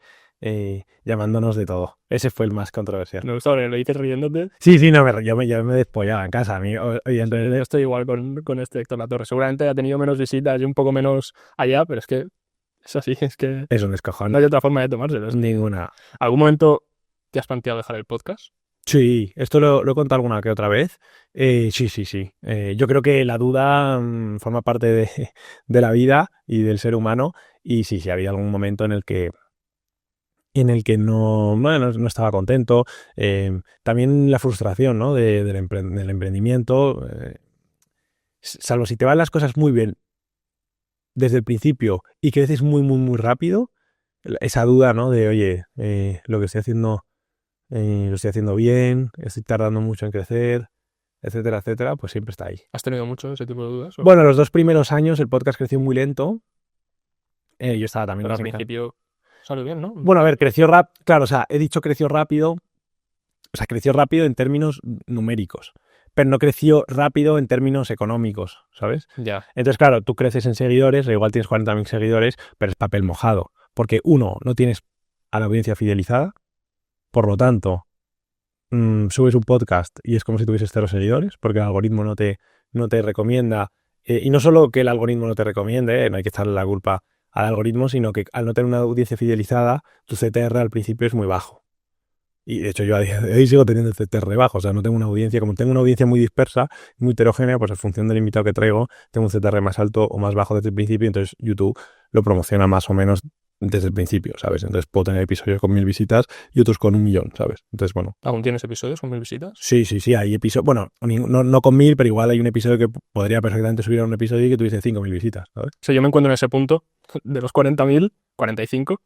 llamándonos de todo. Ese fue el más controversial. Me gustó, lo dices riéndote. Sí, no, yo me despollaba en casa. A mí, yo estoy igual con este Héctor Latorre. Seguramente ha tenido menos visitas y un poco menos allá, pero es que es así, es que es un descojón. No hay otra forma de tomárselo. Ninguna. ¿Algún momento te has planteado dejar el podcast? Sí, esto lo he contado alguna que otra vez. Sí. Yo creo que la duda forma parte de la vida y del ser humano. Y sí, había algún momento en el que no estaba contento. También la frustración, ¿no? del emprendimiento. Salvo si te van las cosas muy bien desde el principio y creces muy, muy, muy rápido, esa duda, ¿no? De, oye, lo que estoy haciendo... lo estoy haciendo bien, estoy tardando mucho en crecer, etcétera, etcétera, pues siempre está ahí. ¿Has tenido mucho ese tipo de dudas? ¿O? Bueno, los 2 primeros años el podcast creció muy lento. Yo estaba también... Pero al principio salió bien, ¿no? Bueno, a ver, creció rápido. Claro, o sea, he dicho creció rápido. O sea, creció rápido en términos numéricos, pero no creció rápido en términos económicos, ¿sabes? Ya. Entonces, claro, tú creces en seguidores, igual tienes 40.000 seguidores, pero es papel mojado. Porque, uno, no tienes a la audiencia fidelizada. Por lo tanto, subes un podcast y es como si tuvieses 0 seguidores, porque el algoritmo no te recomienda. Y no solo que el algoritmo no te recomiende, no hay que echarle la culpa al algoritmo, sino que al no tener una audiencia fidelizada, tu CTR al principio es muy bajo. Y de hecho yo a día de hoy sigo teniendo CTR bajo, o sea, no tengo una audiencia, como tengo una audiencia muy dispersa, muy heterogénea, pues en función del invitado que traigo, tengo un CTR más alto o más bajo desde el principio, entonces YouTube lo promociona más o menos desde el principio, ¿sabes? Entonces puedo tener episodios con 1000 visitas y otros con 1.000.000, ¿sabes? Entonces, bueno. ¿Aún tienes episodios con 1000 visitas? Sí, hay episodios, bueno, no con 1000, pero igual hay un episodio que podría perfectamente subir a un episodio y que tuviese 5000 visitas, ¿sabes? O sea, yo me encuentro en ese punto de los 40.000, 45.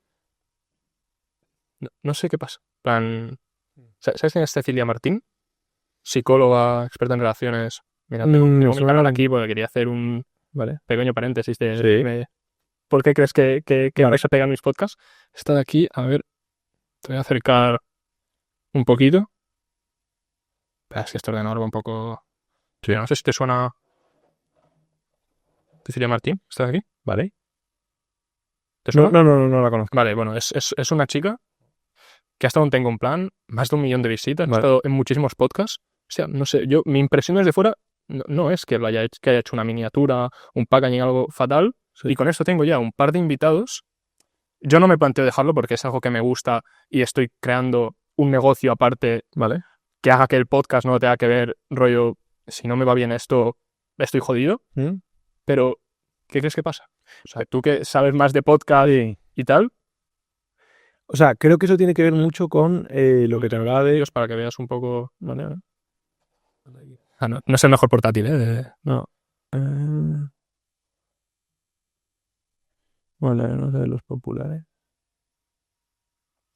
No sé qué pasa. En plan, ¿sabes quién es Cecilia Martín? Psicóloga, experta en relaciones. Mira, tengo mi canal aquí porque quería hacer un pequeño paréntesis de ¿por qué crees que vais a pegar mis podcasts? Esta de aquí, a ver, te voy a acercar un poquito. Es que este ordenador va un poco... Sí, no sé si te suena Cecilia Martín, ¿está aquí? ¿Vale? ¿Te suena? No la conozco. Vale, bueno, es una chica que ha estado en Tengo un Plan, más de 1 millón de visitas, ha estado en muchísimos podcasts. O sea, no sé, mi impresión desde fuera no es que haya hecho una miniatura, un packaging, algo fatal, y con esto tengo ya un par de invitados. Yo no me planteo dejarlo porque es algo que me gusta y estoy creando un negocio aparte, ¿vale? Que haga que el podcast no tenga que ver, rollo, si no me va bien esto, estoy jodido. Pero, ¿qué crees que pasa? O sea, tú que sabes más de podcast y tal. O sea, creo que eso tiene que ver mucho con lo que te hablaba de... Para que veas un poco... no es el mejor portátil, ¿eh? No. Bueno, no sé de los populares.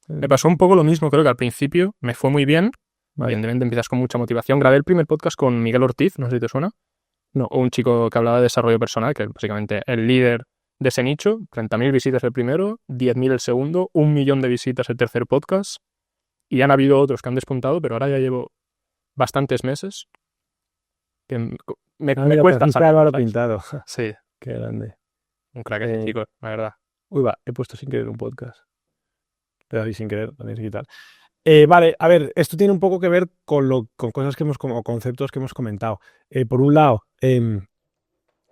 Me pasó un poco lo mismo, creo que al principio me fue muy bien. Evidentemente empiezas con mucha motivación. Grabé el primer podcast con Miguel Ortiz, no sé si te suena. No, un chico que hablaba de desarrollo personal, que es básicamente el líder de ese nicho. 30.000 visitas el primero, 10.000 el segundo, 1 millón de visitas el tercer podcast. Y han habido otros que han despuntado, pero ahora ya llevo bastantes meses que me cuesta salir. Álvaro Pintado. Sí. Qué grande. Un crack ese chico, la verdad. Uy, he puesto sin querer un podcast. Le doy sin querer, también y tal. Vale, a ver, esto tiene un poco que ver con cosas que o conceptos que hemos comentado. Por un lado, el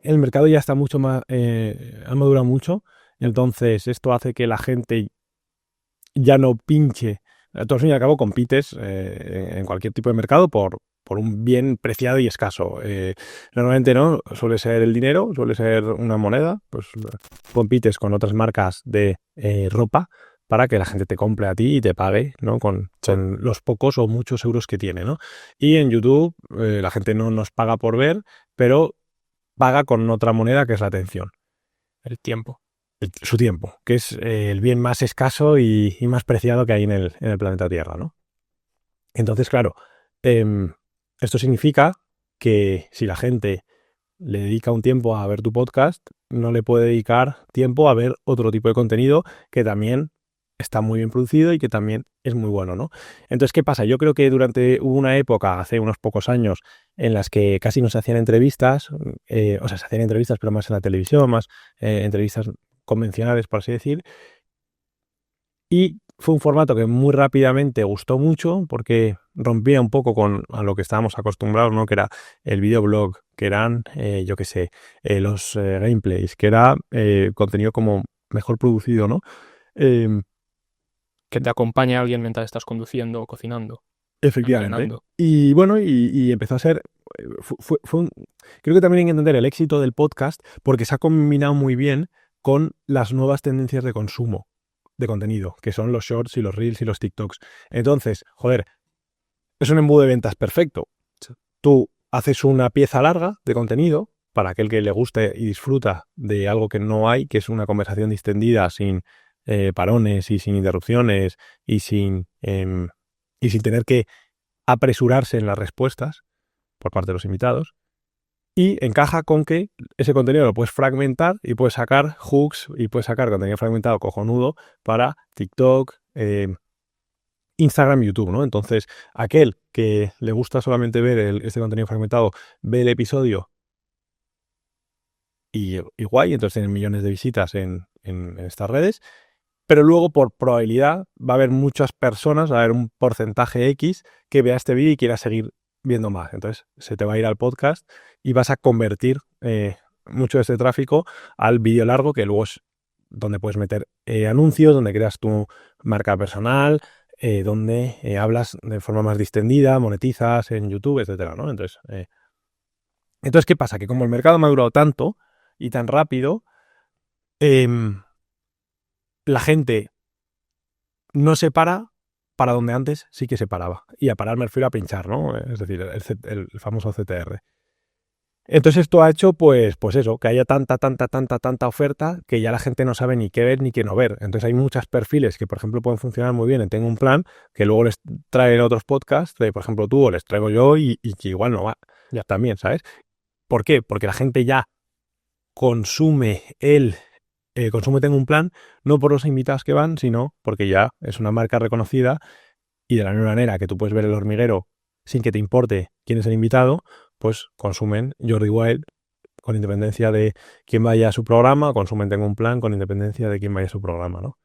mercado ya está mucho más, ha madurado mucho, entonces esto hace que la gente ya no pinche. Tú al fin y al cabo compites en cualquier tipo de mercado por un bien preciado y escaso. Normalmente no, suele ser el dinero, suele ser una moneda, pues compites con otras marcas de ropa para que la gente te compre a ti y te pague, ¿no? Con los pocos o muchos euros que tiene, ¿no? Y en YouTube la gente no nos paga por ver, pero paga con otra moneda que es la atención. El tiempo. Su tiempo, que es el bien más escaso y más preciado que hay en el planeta Tierra, ¿no? Entonces, claro, esto significa que si la gente le dedica un tiempo a ver tu podcast, no le puede dedicar tiempo a ver otro tipo de contenido que también está muy bien producido y que también es muy bueno, ¿no? Entonces, ¿qué pasa? Yo creo que hubo una época, hace unos pocos años, en las que casi no se hacían entrevistas, o sea, se hacían entrevistas, pero más en la televisión, más entrevistas convencionales, por así decir, y fue un formato que muy rápidamente gustó mucho porque rompía un poco con a lo que estábamos acostumbrados, ¿no? Que era el videoblog, que eran, yo qué sé, los gameplays, que era contenido como mejor producido, ¿no? Que te acompañe alguien mientras estás conduciendo o cocinando. Efectivamente. Entrenando. Y bueno, y empezó a ser... creo que también hay que entender el éxito del podcast porque se ha combinado muy bien con las nuevas tendencias de consumo de contenido, que son los shorts y los reels y los TikToks. Entonces, joder, es un embudo de ventas perfecto. Tú haces una pieza larga de contenido para aquel que le guste y disfruta de algo que no hay, que es una conversación distendida sin parones y sin interrupciones y sin tener que apresurarse en las respuestas por parte de los invitados. Y encaja con que ese contenido lo puedes fragmentar y puedes sacar hooks y puedes sacar contenido fragmentado cojonudo para TikTok, Instagram y YouTube, ¿no? Entonces, aquel que le gusta solamente ver este contenido fragmentado, ve el episodio y guay, entonces tienen millones de visitas en estas redes, pero luego por probabilidad va a haber muchas personas, va a haber un porcentaje X que vea este vídeo y quiera seguir viendo más. Entonces se te va a ir al podcast y vas a convertir mucho de este tráfico al vídeo largo, que luego es donde puedes meter anuncios, donde creas tu marca personal, donde hablas de forma más distendida, monetizas en YouTube, etcétera, ¿no? Entonces, ¿qué pasa? Que como el mercado ha madurado tanto y tan rápido, la gente no se para donde antes sí que se paraba. Y a parar me refiero a pinchar, ¿no? Es decir, el famoso CTR. Entonces esto ha hecho, pues eso, que haya tanta oferta que ya la gente no sabe ni qué ver ni qué no ver. Entonces hay muchos perfiles que, por ejemplo, pueden funcionar muy bien en Tengo un Plan, que luego les traen otros podcasts, por ejemplo tú o les traigo yo y que igual no va. Ya también, ¿sabes? ¿Por qué? Porque la gente ya consume consume Tengo un Plan, no por los invitados que van, sino porque ya es una marca reconocida y de la misma manera que tú puedes ver El Hormiguero sin que te importe quién es el invitado, pues consumen Jordi Wild con independencia de quién vaya a su programa, consumen Tengo un Plan con independencia de quién vaya a su programa, ¿no?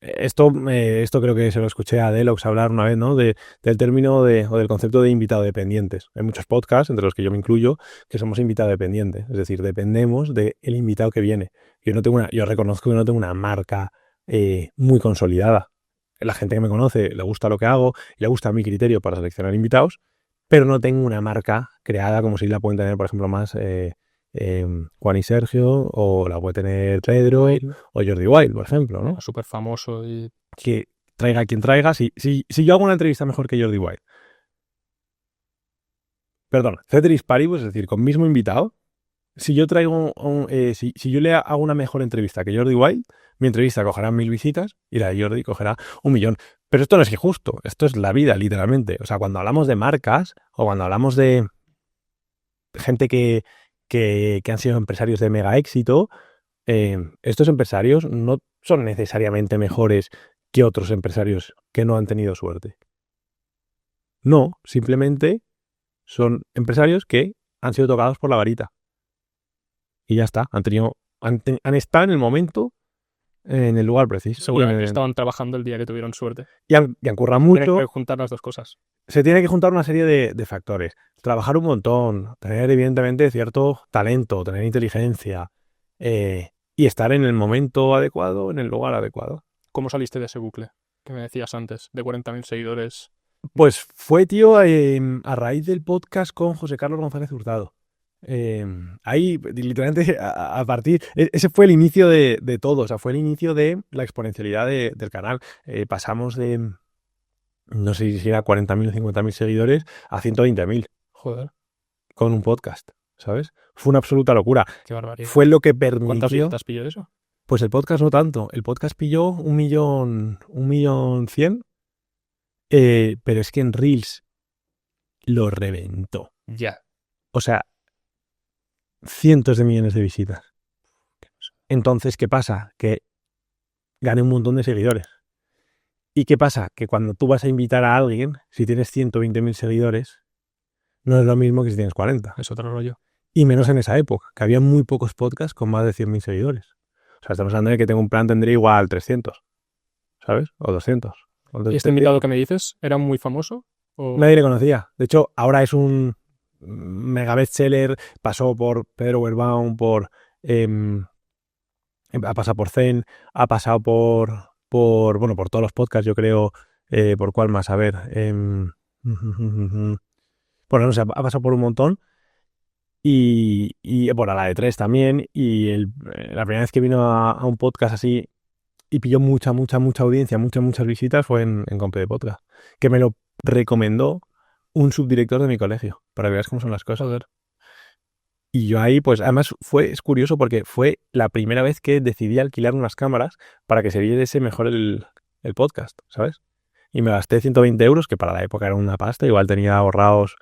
Esto creo que se lo escuché a Delox hablar una vez, ¿no? Del término o del concepto de invitado dependientes. Hay muchos podcasts, entre los que yo me incluyo, que somos invitado dependientes. Es decir, dependemos del invitado que viene. Yo reconozco que no tengo una marca muy consolidada. La gente que me conoce le gusta lo que hago, le gusta mi criterio para seleccionar invitados, pero no tengo una marca creada como si la pueden tener, por ejemplo, más Juan y Sergio, o la puede tener Pedro o Jordi Wild, por ejemplo, ¿no? Súper famoso y... Que traiga a quien traiga. Si yo hago una entrevista mejor que Jordi Wild, perdón, ceteris paribus, es decir, con mismo invitado, si yo traigo si yo le hago una mejor entrevista que Jordi Wild, mi entrevista cogerá 1000 visitas y la de Jordi cogerá 1 millón. Pero esto no es injusto, esto es la vida, literalmente. O sea, cuando hablamos de marcas o cuando hablamos de gente que han sido empresarios de mega éxito, estos empresarios no son necesariamente mejores que otros empresarios que no han tenido suerte. No, simplemente son empresarios que han sido tocados por la varita. Y ya está, han estado en el momento, en el lugar preciso. Seguramente estaban trabajando el día que tuvieron suerte. Y han currado mucho. Tienen que juntar las dos cosas. Se tiene que juntar una serie de factores. Trabajar un montón, tener evidentemente cierto talento, tener inteligencia y estar en el momento adecuado, en el lugar adecuado. ¿Cómo saliste de ese bucle que me decías antes, de 40.000 seguidores? Pues fue, tío, a raíz del podcast con José Carlos González Hurtado. Ahí, literalmente, a partir... Ese fue el inicio de todo, o sea, fue el inicio de la exponencialidad del canal. Pasamos de... no sé si era 40.000 o 50.000 seguidores a 120.000. Joder. Con un podcast, ¿sabes? Fue una absoluta locura. Qué barbaridad. Fue lo que permitió... ¿Cuántas visitas pilló eso? Pues el podcast no tanto. El podcast pilló 1.100.000. Pero es que en Reels lo reventó. Ya. O sea, cientos de millones de visitas. Entonces, ¿qué pasa? Que gané un montón de seguidores. ¿Y qué pasa? Que cuando tú vas a invitar a alguien, si tienes 120.000 seguidores, no es lo mismo que si tienes 40. Es otro rollo. Y menos en esa época, que había muy pocos podcasts con más de 100.000 seguidores. O sea, estamos hablando de que Tengo un Plan tendría igual 300, ¿sabes? O 200. ¿Y este invitado que me dices era muy famoso? ¿O? Nadie le conocía. De hecho, ahora es un mega bestseller. Pasó por Pedro Werbaum, ha pasado por Zen, ha pasado por todos los podcasts, yo creo. ¿Por cuál más? A ver. Bueno, no sé, ha pasado por un montón. Y por a la de 3 también. Y la primera vez que vino a un podcast así y pilló mucha audiencia, muchas visitas, fue en Compe de Podcast, que me lo recomendó un subdirector de mi colegio, para que veas cómo son las cosas. Joder. Y yo ahí, pues además es curioso porque fue la primera vez que decidí alquilar unas cámaras para que se viese mejor el podcast, ¿sabes? Y me gasté 120 euros, que para la época era una pasta, igual tenía ahorrados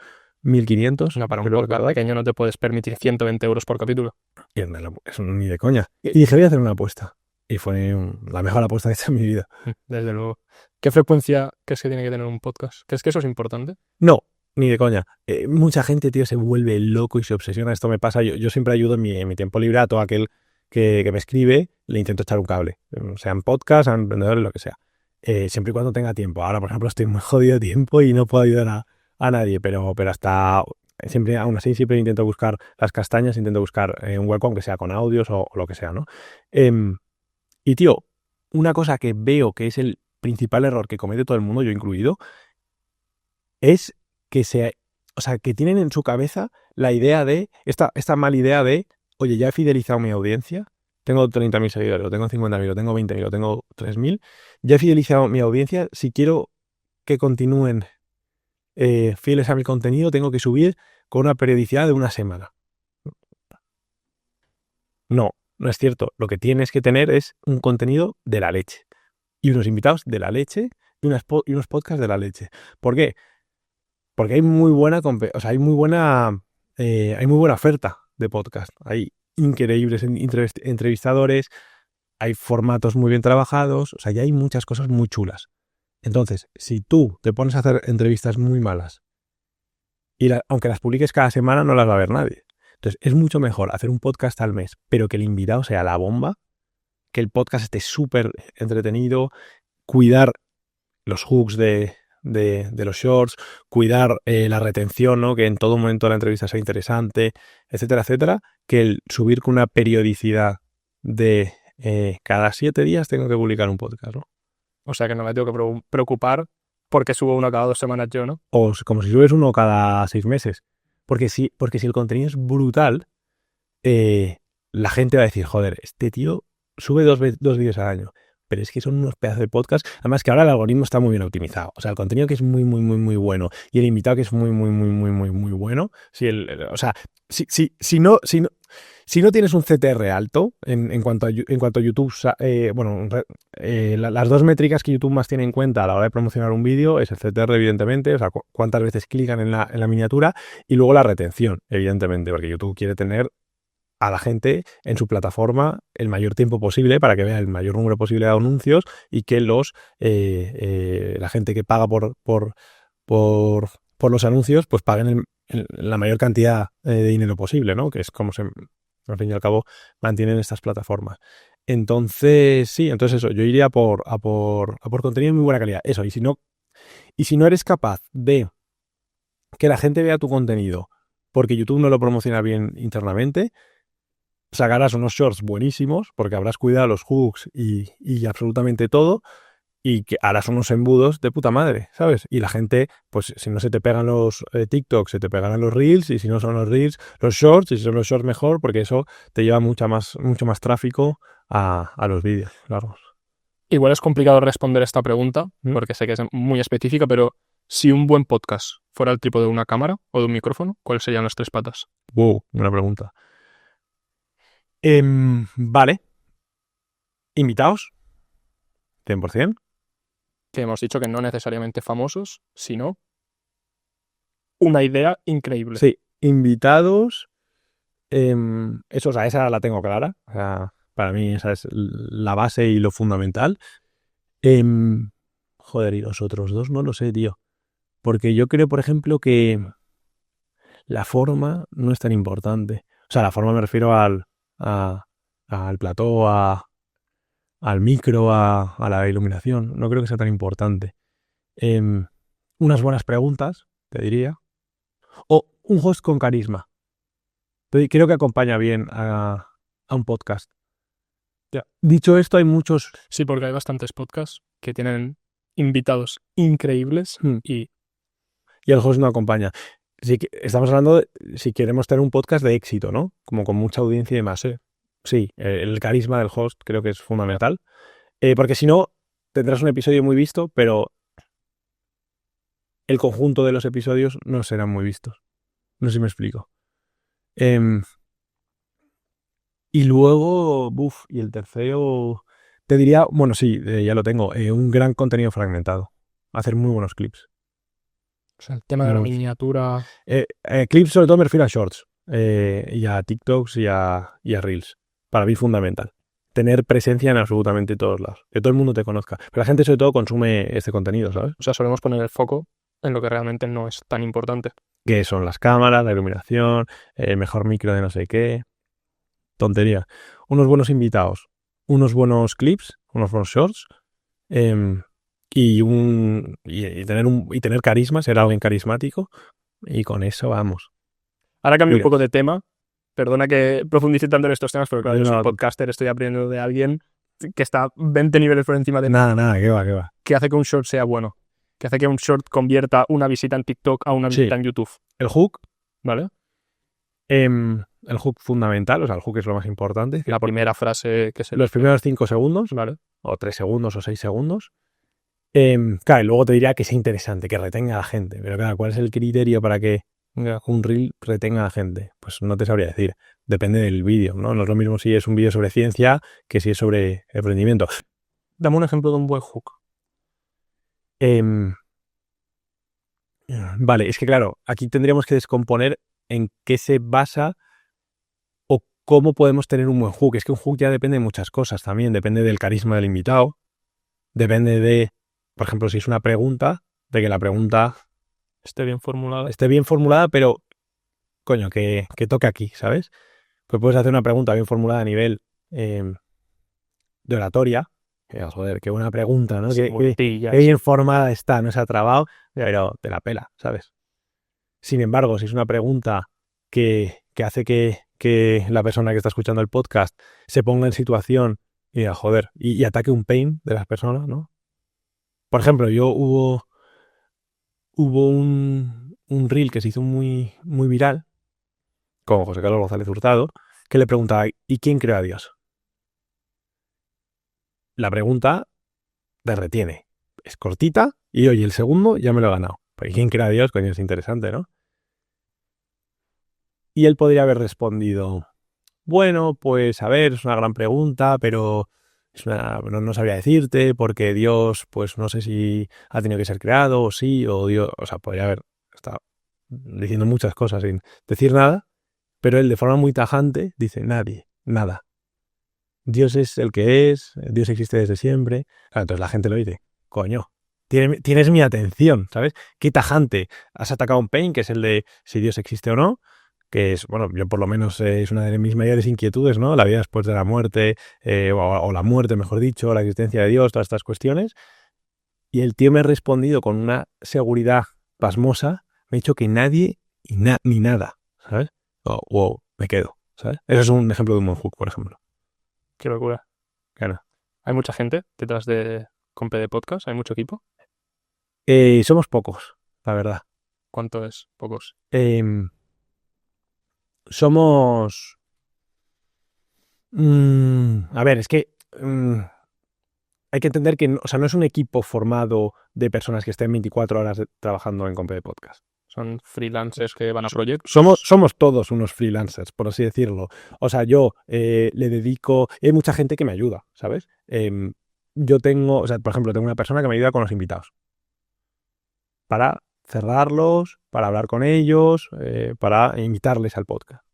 1.500. No, para un podcast pequeño no te puedes permitir 120 euros por capítulo. Y eso ni de coña. Y dije, voy a hacer una apuesta. Y fue la mejor apuesta que he hecho en mi vida. Desde luego. ¿Qué frecuencia crees que tiene que tener un podcast? ¿Crees que eso es importante? No, ni de coña. Mucha gente, tío, se vuelve loco y se obsesiona. Esto me pasa. Yo siempre ayudo en mi tiempo libre a todo aquel que me escribe. Le intento echar un cable. Sean podcasts, sean emprendedores, lo que sea. Siempre y cuando tenga tiempo. Ahora, por ejemplo, estoy muy jodido de tiempo y no puedo ayudar a nadie. Pero hasta... Siempre, aún así, siempre intento buscar las castañas. Intento buscar un hueco, aunque sea con audios o lo que sea, ¿no? Y, tío, una cosa que veo que es el principal error que comete todo el mundo, yo incluido, es que que tienen en su cabeza la idea de, esta mala idea de, oye, ya he fidelizado mi audiencia, tengo 30.000 seguidores, o tengo 50.000, o tengo 20.000, o tengo 3.000, ya he fidelizado mi audiencia, si quiero que continúen fieles a mi contenido, tengo que subir con una periodicidad de una semana. No es cierto. Lo que tienes que tener es un contenido de la leche. Y unos invitados de la leche y unos podcasts de la leche. ¿Por qué? Porque hay muy buena, hay muy buena oferta de podcast. Hay increíbles entrevistadores, hay formatos muy bien trabajados, o sea, ya hay muchas cosas muy chulas. Entonces, si tú te pones a hacer entrevistas muy malas y aunque las publiques cada semana no las va a ver nadie. Entonces, es mucho mejor hacer un podcast al mes, pero que el invitado sea la bomba, que el podcast esté súper entretenido, cuidar los hooks de los shorts, cuidar la retención, ¿no? Que en todo momento la entrevista sea interesante, etcétera, etcétera, que el subir con una periodicidad de cada 7 días tengo que publicar un podcast, ¿no? O sea que no me tengo que preocupar porque subo uno cada 2 semanas yo, ¿no? O como si subes uno cada 6 meses. Porque si el contenido es brutal, la gente va a decir, joder, este tío sube 2 vídeos al año. Pero es que son unos pedazos de podcast. Además que ahora el algoritmo está muy bien optimizado. O sea, el contenido que es muy, muy, muy, muy bueno y el invitado que es muy, muy, muy, muy, muy, muy bueno. Si no tienes un CTR alto en cuanto a YouTube, las dos métricas que YouTube más tiene en cuenta a la hora de promocionar un vídeo es el CTR, evidentemente, o sea, cuántas veces clican en la miniatura, y luego la retención, evidentemente, porque YouTube quiere tener a la gente en su plataforma el mayor tiempo posible para que vea el mayor número posible de anuncios y que la gente que paga por los anuncios pues paguen la mayor cantidad de dinero posible, ¿no? Que es como al fin y al cabo mantienen estas plataformas. Entonces, sí, eso, yo iría a por contenido de muy buena calidad. Eso, y si no eres capaz de que la gente vea tu contenido porque YouTube no lo promociona bien internamente, sacarás unos shorts buenísimos porque habrás cuidado los hooks y absolutamente todo, y que harás unos embudos de puta madre, ¿sabes? Y la gente, pues si no se te pegan los TikTok, se te pegarán los Reels, y si no son los Reels, los Shorts, y si son los Shorts mejor, porque eso te lleva mucho más tráfico a los vídeos largos. Igual es complicado responder esta pregunta, porque sé que es muy específica, pero si un buen podcast fuera el tipo de una cámara o de un micrófono, ¿cuáles serían las 3 patas? Buena pregunta. Vale. ¿Invitados? 100%. Que hemos dicho que no necesariamente famosos, sino una idea increíble. Sí, invitados. Esa la tengo clara. O sea, para mí esa es la base y lo fundamental. Joder, y los otros dos no lo sé, tío. Porque yo creo, por ejemplo, que la forma no es tan importante. O sea, la forma me refiero al plató, al micro, a la iluminación. No creo que sea tan importante. Unas buenas preguntas, te diría. O un host con carisma. Creo que acompaña bien a un podcast. Ya. Dicho esto, hay muchos... Sí, porque hay bastantes podcasts que tienen invitados increíbles y el host no acompaña. Estamos hablando de si queremos tener un podcast de éxito, ¿no? Como con mucha audiencia y demás. Sí, el carisma del host creo que es fundamental. Porque si no, tendrás un episodio muy visto, pero el conjunto de los episodios no serán muy vistos. No sé si me explico. Y luego, y el tercero, te diría, bueno, sí, ya lo tengo, un gran contenido fragmentado. Hacer muy buenos clips. O sea, el tema de la miniatura... Clips, sobre todo me refiero a shorts, y a TikToks y a Reels. Para mí fundamental. Tener presencia en absolutamente todos lados. Que todo el mundo te conozca. Pero la gente sobre todo consume este contenido, ¿sabes? O sea, solemos poner el foco en lo que realmente no es tan importante. Que son las cámaras, la iluminación, el mejor micro de no sé qué. Tontería. Unos buenos invitados, unos buenos clips, unos buenos shorts, y tener carisma, ser alguien carismático, y con eso vamos. Ahora cambio un poco de tema. Perdona que profundice tanto en estos temas, pero claro, yo soy podcaster, estoy aprendiendo de alguien que está 20 niveles por encima de Nada, qué va. que hace que un short sea bueno, que hace que un short convierta una visita en TikTok a una visita en YouTube. El hook, ¿Vale? el hook fundamental, o sea, el hook es lo más importante. La primera frase que se... Los primeros 5 segundos, ¿Vale? o 3 segundos o 6 segundos. Claro, y luego te diría que sea interesante, que retenga a la gente. Pero claro, ¿cuál es el criterio para que un reel retenga a la gente? Pues no te sabría decir. Depende del vídeo, ¿no? No es lo mismo si es un vídeo sobre ciencia que si es sobre emprendimiento. Dame un ejemplo de un buen hook. Vale, es que claro, aquí tendríamos que descomponer en qué se basa o cómo podemos tener un buen hook. Es que un hook ya depende de muchas cosas también. Depende del carisma del invitado. Depende de, por ejemplo, si es una pregunta, de que la pregunta Esté bien formulada. esté bien formulada, pero, coño, que toque aquí, ¿sabes? Pues puedes hacer una pregunta bien formulada a nivel de oratoria. Que, joder, qué buena pregunta, ¿no? Qué bien formada está, no se ha trabado, pero te la pela, ¿sabes? Sin embargo, si es una pregunta que hace que la persona que está escuchando el podcast se ponga en situación y diga, joder, y ataque un pain de las personas, ¿no? Por ejemplo, hubo un reel que se hizo muy, muy viral con José Carlos González Hurtado, que le preguntaba, ¿y quién creó a Dios? La pregunta te retiene. Es cortita y oye, el segundo ya me lo he ganado. Pues ¿quién creó a Dios? Coño, es interesante, ¿no? Y él podría haber respondido, bueno, pues a ver, es una gran pregunta, pero no sabría decirte porque Dios, pues no sé si ha tenido que ser creado o sí, o Dios, o sea, podría haber estado diciendo muchas cosas sin decir nada, pero él de forma muy tajante dice, nadie, nada. Dios es el que es, Dios existe desde siempre. Claro, entonces la gente lo dice, coño, tienes mi atención, ¿sabes? Qué tajante. Has atacado un pain, que es el de si Dios existe o no, que es, bueno, yo por lo menos es una de mis mayores inquietudes, ¿no? La vida después de la muerte, o la muerte, mejor dicho, la existencia de Dios, todas estas cuestiones. Y el tío me ha respondido con una seguridad pasmosa, me ha dicho que nadie ni nada, ¿sabes? O me quedo, ¿sabes? Eso es un ejemplo de un buen hook, por ejemplo. Qué locura. Claro. ¿Hay mucha gente detrás de ComPD Podcast? ¿Hay mucho equipo? Somos pocos, la verdad. ¿Cuánto es? Pocos. Somos... a ver, es que hay que entender que no es un equipo formado de personas que estén 24 horas trabajando en ComPD Podcast. Son freelancers que van a proyectos. Somos todos unos freelancers, por así decirlo. O sea, yo le dedico... Hay mucha gente que me ayuda, ¿sabes? Yo tengo... O sea, por ejemplo, tengo una persona que me ayuda con los invitados. Para cerrarlos, para hablar con ellos, para invitarles al podcast.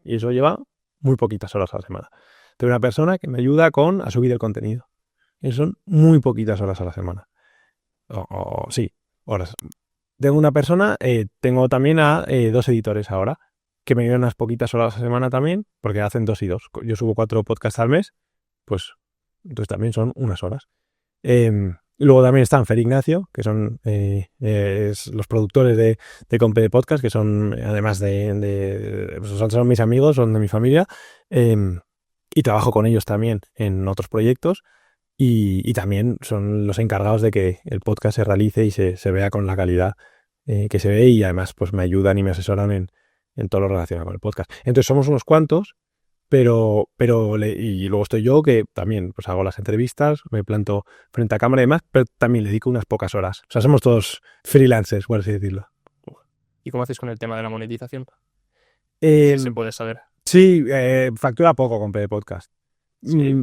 Y eso lleva muy poquitas horas a la semana. Tengo una persona que me ayuda a subir el contenido. Y son muy poquitas horas a la semana. Sí, horas. Tengo una persona, tengo también a 2 editores ahora, que me ayudan unas poquitas horas a la semana también, porque hacen 2 y 2. Yo subo 4 podcasts al mes, pues entonces también son unas horas. Luego también están Fer Ignacio, que son los productores de ComPD Podcast, que son, además pues son mis amigos, son de mi familia, y trabajo con ellos también en otros proyectos. Y también son los encargados de que el podcast se realice y se vea con la calidad que se ve, y además pues me ayudan y me asesoran en todo lo relacionado con el podcast. Entonces somos unos cuantos, y luego estoy yo, que también pues hago las entrevistas, me planto frente a cámara y demás, pero también le dedico unas pocas horas. O sea, somos todos freelancers, por así decirlo. ¿Y cómo hacéis con el tema de la monetización? ¿Se puede saber? Sí, factura poco con PD Podcast.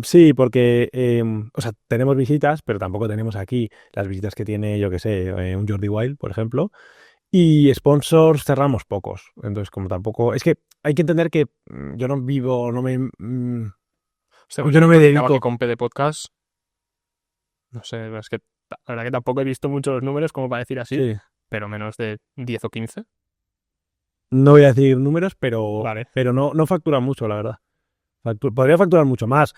Sí, porque o sea, tenemos visitas, pero tampoco tenemos aquí las visitas que tiene, yo que sé, un Jordi Wild, por ejemplo. Y sponsors cerramos pocos. Entonces, como tampoco... Es que hay que entender que yo no vivo, yo no me dedico... Con PD Podcast, no sé, es que la verdad que tampoco he visto muchos los números, como para decir así, Sí. pero menos de 10 o 15. No voy a decir números, pero, Vale. pero no factura mucho, la verdad. Podría facturar mucho más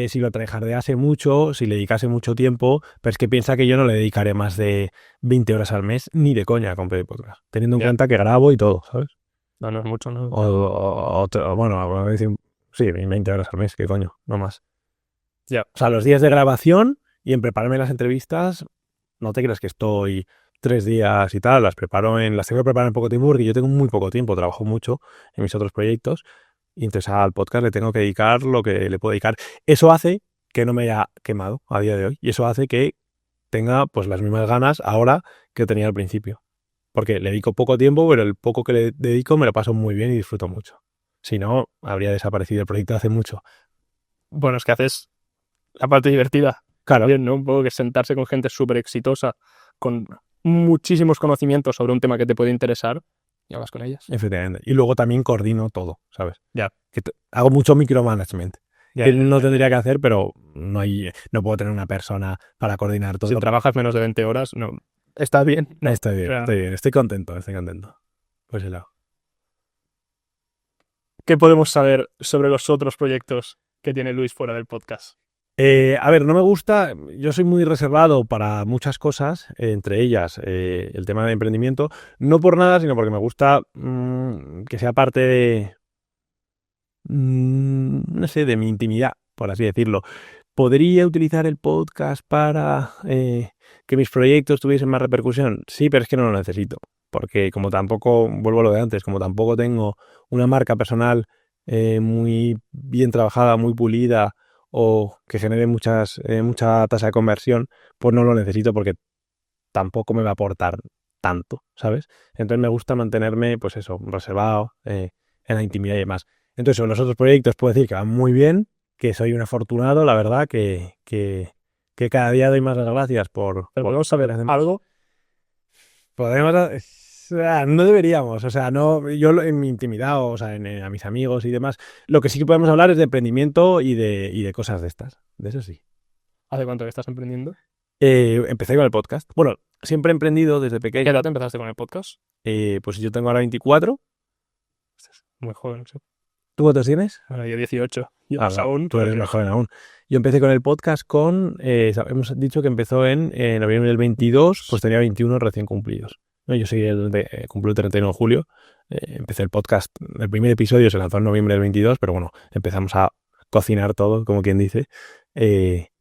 si lo tryhardease mucho, si le dedicase mucho tiempo, pero es que piensa que yo no le dedicaré más de 20 horas al mes ni de coña con PD Podcast, teniendo en cuenta que grabo y todo, ¿sabes? No es mucho, ¿no? Bueno, a decir, sí, 20 horas al mes, ¿qué coño? No más. Ya. O sea, los días de grabación y en prepararme las entrevistas, no te creas que estoy 3 días y tal, las tengo que preparar en poco tiempo porque yo tengo muy poco tiempo, trabajo mucho en mis otros proyectos y entonces al podcast le tengo que dedicar lo que le puedo dedicar. Eso hace que no me haya quemado a día de hoy y eso hace que tenga pues las mismas ganas ahora que tenía al principio. Porque le dedico poco tiempo, pero el poco que le dedico me lo paso muy bien y disfruto mucho. Si no, habría desaparecido el proyecto hace mucho. Bueno, es que haces la parte divertida. Claro. Bien, ¿no? Un poco que sentarse con gente súper exitosa, con muchísimos conocimientos sobre un tema que te puede interesar y hablas con ellas. Efectivamente. Y luego también coordino todo, ¿sabes? Ya. Hago mucho micromanagement. Ya. Que no tendría que hacer, pero no puedo tener una persona para coordinar todo. Si trabajas menos de 20 horas, no. ¿Estás bien? No. Estoy bien, O sea, estoy bien. Estoy contento. Pues el lado. ¿qué podemos saber sobre los otros proyectos que tiene Luis fuera del podcast? A ver, no me gusta, yo soy muy reservado para muchas cosas, entre ellas el tema de emprendimiento, no por nada, sino porque me gusta que sea parte de, no sé, de mi intimidad, por así decirlo. ¿Podría utilizar el podcast para que mis proyectos tuviesen más repercusión? Sí, pero es que no lo necesito, porque como tampoco, vuelvo a lo de antes, como tampoco tengo una marca personal muy bien trabajada, muy pulida, o que genere mucha tasa de conversión, pues no lo necesito porque tampoco me va a aportar tanto, ¿sabes? Entonces me gusta mantenerme, pues eso, reservado en la intimidad y demás. Entonces, sobre los otros proyectos puedo decir que van muy bien, que soy un afortunado, la verdad, que cada día doy más las gracias por... ¿Pero podemos saber algo? No deberíamos, o sea, no, yo en mi intimidad, o sea, a mis amigos y demás, lo que sí que podemos hablar es de emprendimiento y de cosas de estas, de eso sí. ¿Hace cuánto que estás emprendiendo? Empecé con el podcast. Bueno, siempre he emprendido desde ¿Qué pequeño. edad empezaste con el podcast? Pues yo tengo ahora 24. Muy joven. ¿Sí? ¿Tú cuántos tienes? Bueno, yo 18. Yo más aún. Tú eres más joven aún. Yo empecé con el podcast hemos dicho que empezó en noviembre del 22, pues tenía 21 recién cumplidos. No, yo soy cumplo el 31 de julio. Empecé el podcast, el primer episodio se lanzó en noviembre del 22, pero bueno, empezamos a cocinar todo, como quien dice,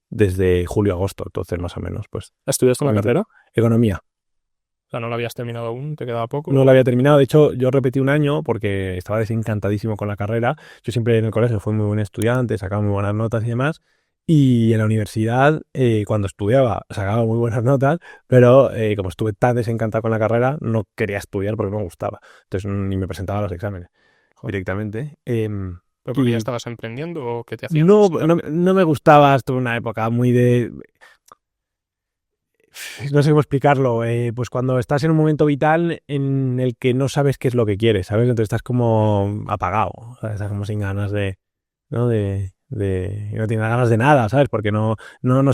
desde julio-agosto, entonces más o menos, pues. ¿Estudiaste una carrera? Economía. O sea, no la habías terminado aún, te quedaba poco. No la había terminado, de hecho yo repetí un año porque estaba desencantadísimo con la carrera. Yo siempre en el colegio fui muy buen estudiante, sacaba muy buenas notas y demás. Y en la universidad, cuando estudiaba, sacaba muy buenas notas, pero como estuve tan desencantado con la carrera, no quería estudiar porque no me gustaba. Entonces ni me presentaba a los exámenes directamente. ¿Pero porque ya estabas emprendiendo o qué te hacías? No me gustaba, estuve en una época muy de... No sé cómo explicarlo, pues cuando estás en un momento vital en el que no sabes qué es lo que quieres, ¿sabes? Entonces estás como apagado, ¿sabes? Estás como sin ganas ¿no? No tienes ganas de nada, ¿sabes? Porque no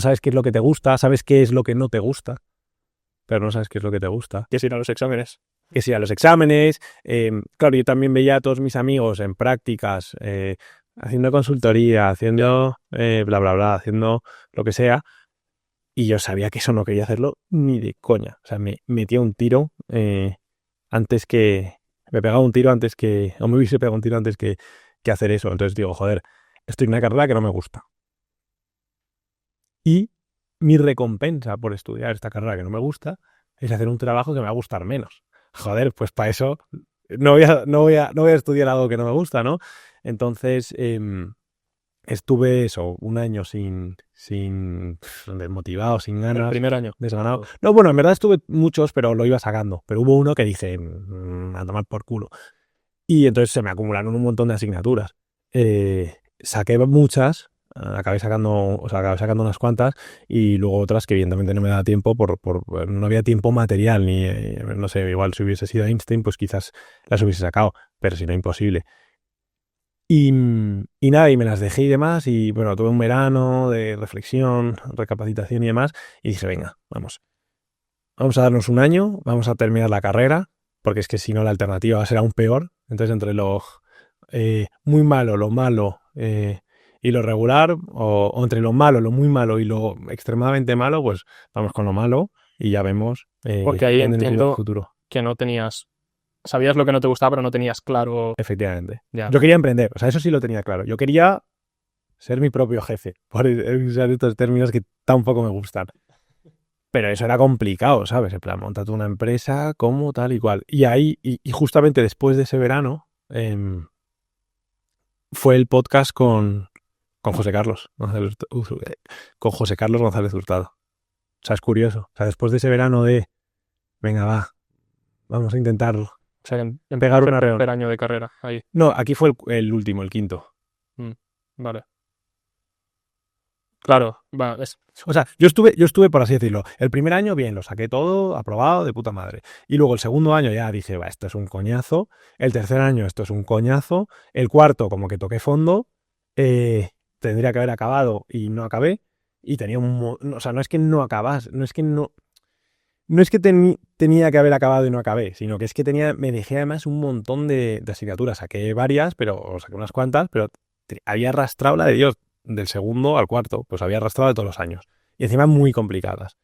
sabes qué es lo que te gusta, sabes qué es lo que no te gusta, pero no sabes qué es lo que te gusta. ¿Quieres ir a los exámenes? Que sí, a los exámenes. Claro, yo también veía a todos mis amigos en prácticas, haciendo consultoría, haciendo bla, bla, bla, haciendo lo que sea. Y yo sabía que eso no quería hacerlo ni de coña. O sea, me metía un tiro antes que... Me pegaba un tiro antes que... O me hubiese pegado un tiro antes que hacer eso. Entonces digo, joder, estoy en una carrera que no me gusta. Y mi recompensa por estudiar esta carrera que no me gusta es hacer un trabajo que me va a gustar menos. Joder, pues para eso no voy a estudiar algo que no me gusta, ¿no? Entonces... estuve un año sin desmotivado, sin ganas. El primer año. Desganado. No, bueno, en verdad estuve muchos, pero lo iba sacando. Pero hubo uno que dije, a tomar por culo. Y entonces se me acumularon un montón de asignaturas. Saqué muchas, acabé sacando unas cuantas y luego otras que evidentemente no me daba tiempo no había tiempo material, ni, no sé, igual si hubiese sido Einstein, pues quizás las hubiese sacado, pero si no, imposible. Y nada, y me las dejé y demás, y bueno, tuve un verano de reflexión, recapacitación y demás, y dije, venga, vamos a darnos un año, vamos a terminar la carrera, porque es que si no la alternativa va a ser aún peor. Entonces, entre lo muy malo, lo malo y lo regular, o entre lo malo, lo muy malo y lo extremadamente malo, pues vamos con lo malo y ya vemos porque ahí en el entiendo futuro. Que no tenías... Sabías lo que no te gustaba, pero no tenías claro... Efectivamente. Ya. Yo quería emprender, o sea, eso sí lo tenía claro. Yo quería ser mi propio jefe, por usar estos términos que tampoco me gustan. Pero eso era complicado, ¿sabes? En plan, montate una empresa, como tal y cual. Y ahí, y justamente después de ese verano, fue el podcast con José Carlos González, con José Carlos González Hurtado. O sea, es curioso. O sea, después de ese verano de, venga, va, vamos a intentarlo. O sea, en Pegar un arreón. primer año de carrera, ahí. No, aquí fue el último, el quinto. Vale. Claro, O sea, yo estuve, por así decirlo, el primer año bien, lo saqué todo, aprobado, de puta madre. Y luego el segundo año ya dije, va, esto es un coñazo. El tercer año, esto es un coñazo. El cuarto, como que toqué fondo. Tendría que haber acabado y no acabé. Y tenía o sea, no es que no acabas, no es que tenía que haber acabado y no acabé, sino que es que me dejé además un montón de asignaturas. Saqué varias, o saqué unas cuantas, pero había arrastrado la de Dios. Del segundo al cuarto, pues había arrastrado de todos los años. Y encima muy complicadas.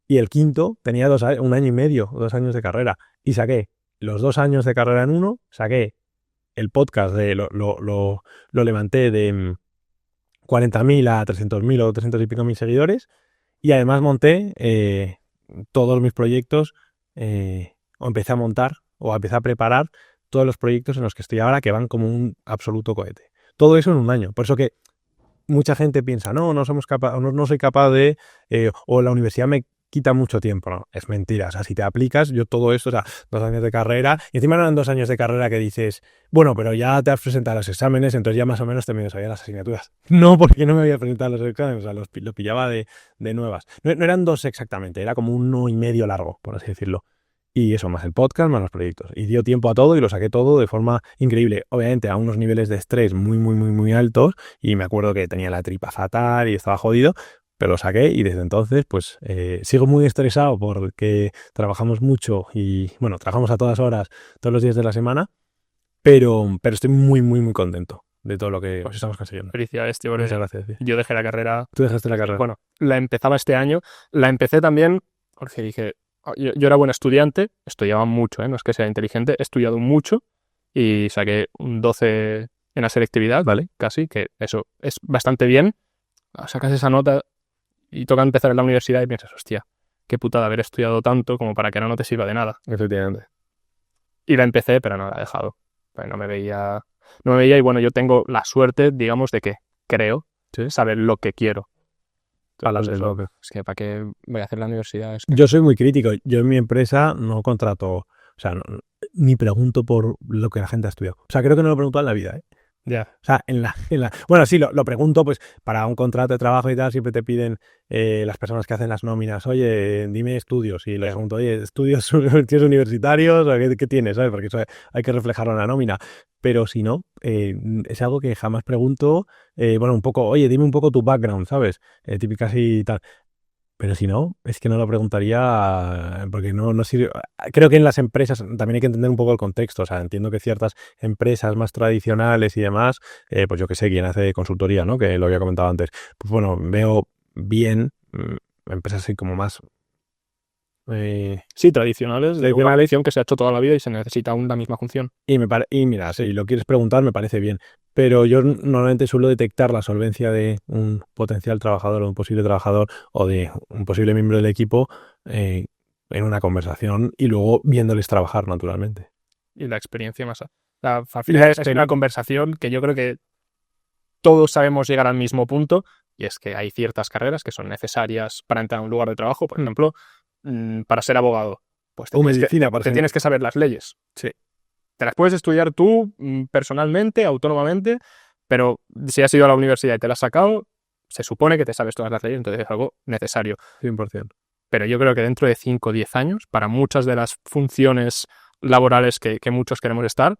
Y el quinto tenía 1 año y medio, 2 años de carrera. Y saqué los 2 años de carrera en uno, saqué el podcast, lo levanté de 40.000 a 300.000 o 300 y pico mil seguidores. Y además monté todos mis proyectos, o empecé a montar, o empecé a preparar todos los proyectos en los que estoy ahora, que van como un absoluto cohete. Todo eso en un año. Por eso que mucha gente piensa, no soy capaz de, o la universidad me quita mucho tiempo. No, es mentira. O sea, si te aplicas, yo todo esto, o sea, 2 años de carrera, y encima no eran 2 años de carrera que dices, bueno, pero ya te has presentado a los exámenes, entonces ya más o menos te medio sabías las asignaturas. No, porque no me había presentado a los exámenes, o sea, lo pillaba de nuevas. No eran 2 exactamente, era como 1,5 largo, por así decirlo. Y eso, más el podcast, más los proyectos. Y dio tiempo a todo y lo saqué todo de forma increíble. Obviamente a unos niveles de estrés muy, muy, muy, muy altos. Y me acuerdo que tenía la tripa fatal y estaba jodido. Pero lo saqué y desde entonces pues sigo muy estresado porque trabajamos mucho y bueno, trabajamos a todas horas, todos los días de la semana. Pero estoy muy, muy, muy contento de todo lo que estamos consiguiendo. Felicidades, tío. Muchas gracias, tío. Yo dejé la carrera. Tú dejaste la carrera. Bueno, la empezaba este año. La empecé también porque dije... Yo era buen estudiante, estudiaba mucho, no es que sea inteligente, he estudiado mucho y saqué un 12 en la selectividad, ¿vale? Casi, que eso es bastante bien. Sacas esa nota y toca empezar en la universidad y piensas, hostia, qué putada haber estudiado tanto como para que no te sirva de nada. Efectivamente. Y la empecé, pero no la he dejado. Pues no me veía y bueno, yo tengo la suerte, digamos, de que creo saber lo que quiero. Entonces, es que ¿para qué voy a hacer la universidad? Es que... Yo soy muy crítico. Yo en mi empresa no contrato, o sea, ni pregunto por lo que la gente ha estudiado. O sea, creo que no lo he preguntado en la vida, ¿eh? Ya. O sea, bueno, sí, lo pregunto, pues, para un contrato de trabajo y tal, siempre te piden las personas que hacen las nóminas, oye, dime estudios. Y le pregunto, oye, ¿estudios tienes universitarios? ¿Qué tienes? ¿Sabes? Porque eso hay que reflejarlo en la nómina. Pero si no, es algo que jamás pregunto, bueno, un poco, oye, dime un poco tu background, ¿sabes? Típicas y tal. Pero si no, es que no lo preguntaría porque no sirve. Creo que en las empresas también hay que entender un poco el contexto. O sea, entiendo que ciertas empresas más tradicionales y demás, pues yo que sé, quien hace consultoría, ¿no? Que lo había comentado antes. Pues bueno, veo bien empresas así como más... sí, tradicionales, de una lección que se ha hecho toda la vida y se necesita aún la misma función. Y mira, si lo quieres preguntar, me parece bien. Pero yo normalmente suelo detectar la solvencia de un potencial trabajador o un posible trabajador o de un posible miembro del equipo en una conversación y luego viéndoles trabajar naturalmente. Y la experiencia más... Al final es una conversación que yo creo que todos sabemos llegar al mismo punto, y es que hay ciertas carreras que son necesarias para entrar a un lugar de trabajo. Por ejemplo, para ser abogado. Pues te tienes que saber las leyes. Sí. Te las puedes estudiar tú personalmente, autónomamente, pero si has ido a la universidad y te las has sacado, se supone que te sabes todas las leyes, entonces es algo necesario. 100%. Pero yo creo que dentro de 5 o 10 años, para muchas de las funciones laborales que muchos queremos estar,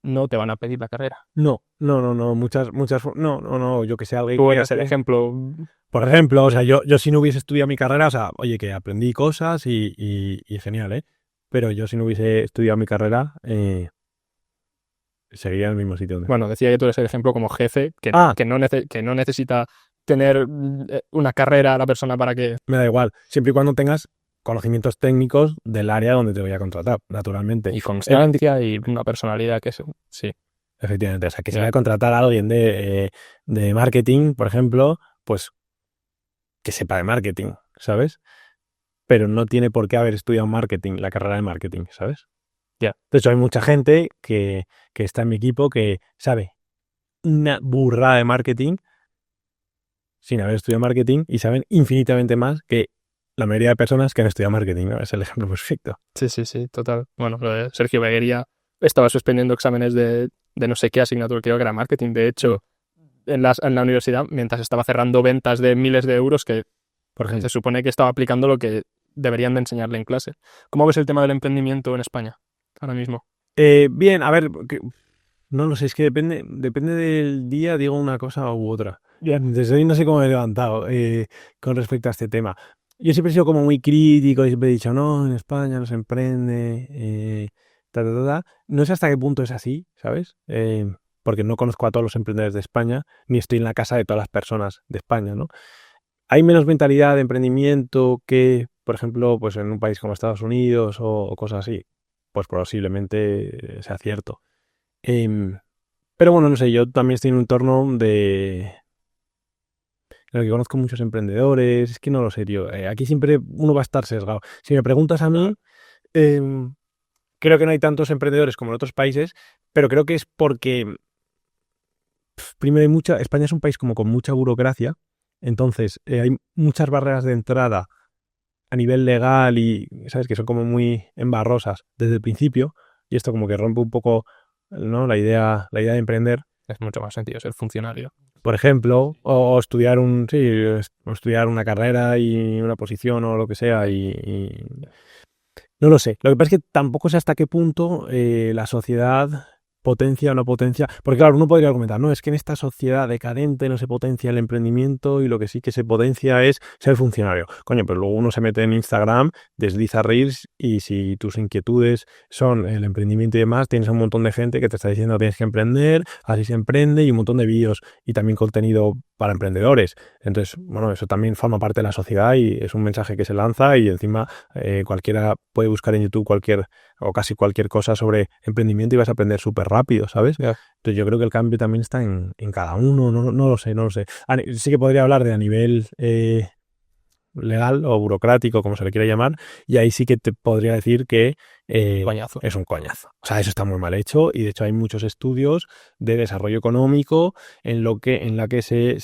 no te van a pedir la carrera. No, muchas, no, yo que sé, alguien... Tú eres el ejemplo. Por ejemplo, o sea, yo si no hubiese estudiado mi carrera, o sea, oye, que aprendí cosas y genial, ¿eh? Pero yo si no hubiese estudiado mi carrera, seguiría en el mismo sitio. Bueno, decía que tú eres el ejemplo como jefe, que no necesita tener una carrera a la persona para que... Me da igual, siempre y cuando tengas conocimientos técnicos del área donde te voy a contratar, naturalmente. Y constancia y una personalidad que sí. efectivamente. O sea, que si voy a contratar a alguien de marketing, por ejemplo, pues que sepa de marketing, ¿sabes? Pero no tiene por qué haber estudiado marketing, la carrera de marketing, ¿sabes? Ya. De hecho, hay mucha gente que está en mi equipo que sabe una burrada de marketing sin haber estudiado marketing y saben infinitamente más que la mayoría de personas que han estudiado marketing, ¿no? Es el ejemplo perfecto. Sí, total. Bueno, lo de Sergio Beguería estaba suspendiendo exámenes de no sé qué asignatura, creo que era marketing. De hecho, en la universidad, mientras estaba cerrando ventas de miles de euros, que Por ejemplo. se supone que estaba aplicando lo que deberían de enseñarle en clase. ¿Cómo ves el tema del emprendimiento en España ahora mismo? Bien, a ver, no lo sé, es que depende del día, digo una cosa u otra. Desde hoy no sé cómo me he levantado con respecto a este tema. Yo siempre he sido como muy crítico y siempre he dicho, no, en España no se emprende, No sé hasta qué punto es así, ¿sabes? Porque no conozco a todos los emprendedores de España, ni estoy en la casa de todas las personas de España, ¿no? Hay menos mentalidad de emprendimiento que, por ejemplo, pues en un país como Estados Unidos o cosas así. Pues posiblemente sea cierto. Em, pero bueno, no sé, yo también estoy en un entorno en el que conozco muchos emprendedores, es que no lo sé, tío. Aquí siempre uno va a estar sesgado. Si me preguntas a mí, em, creo que no hay tantos emprendedores como en otros países, pero creo que es porque, primero España es un país como con mucha burocracia, entonces hay muchas barreras de entrada a nivel legal y, ¿sabes? Que son como muy embarrosas desde el principio y esto como que rompe un poco, ¿no? La idea de emprender. Es mucho más sencillo ser funcionario. Por ejemplo, o estudiar o estudiar una carrera y una posición o lo que sea y no lo sé. Lo que pasa es que tampoco sé hasta qué punto la sociedad potencia o no potencia. Porque claro, uno podría argumentar, no, es que en esta sociedad decadente no se potencia el emprendimiento y lo que sí que se potencia es ser funcionario. Coño, pero luego uno se mete en Instagram, desliza Reels y si tus inquietudes son el emprendimiento y demás, tienes un montón de gente que te está diciendo tienes que emprender, así se emprende y un montón de vídeos y también contenido para emprendedores. Entonces, bueno, eso también forma parte de la sociedad y es un mensaje que se lanza y encima cualquiera puede buscar en YouTube o casi cualquier cosa sobre emprendimiento y vas a aprender súper rápido, ¿sabes? Yeah. Entonces yo creo que el cambio también está en cada uno, no lo sé. Sí que podría hablar de a nivel legal o burocrático, como se le quiera llamar, y ahí sí que te podría decir que Coñazo. es un coñazo. O sea, eso está muy mal hecho y de hecho hay muchos estudios de desarrollo económico en la que se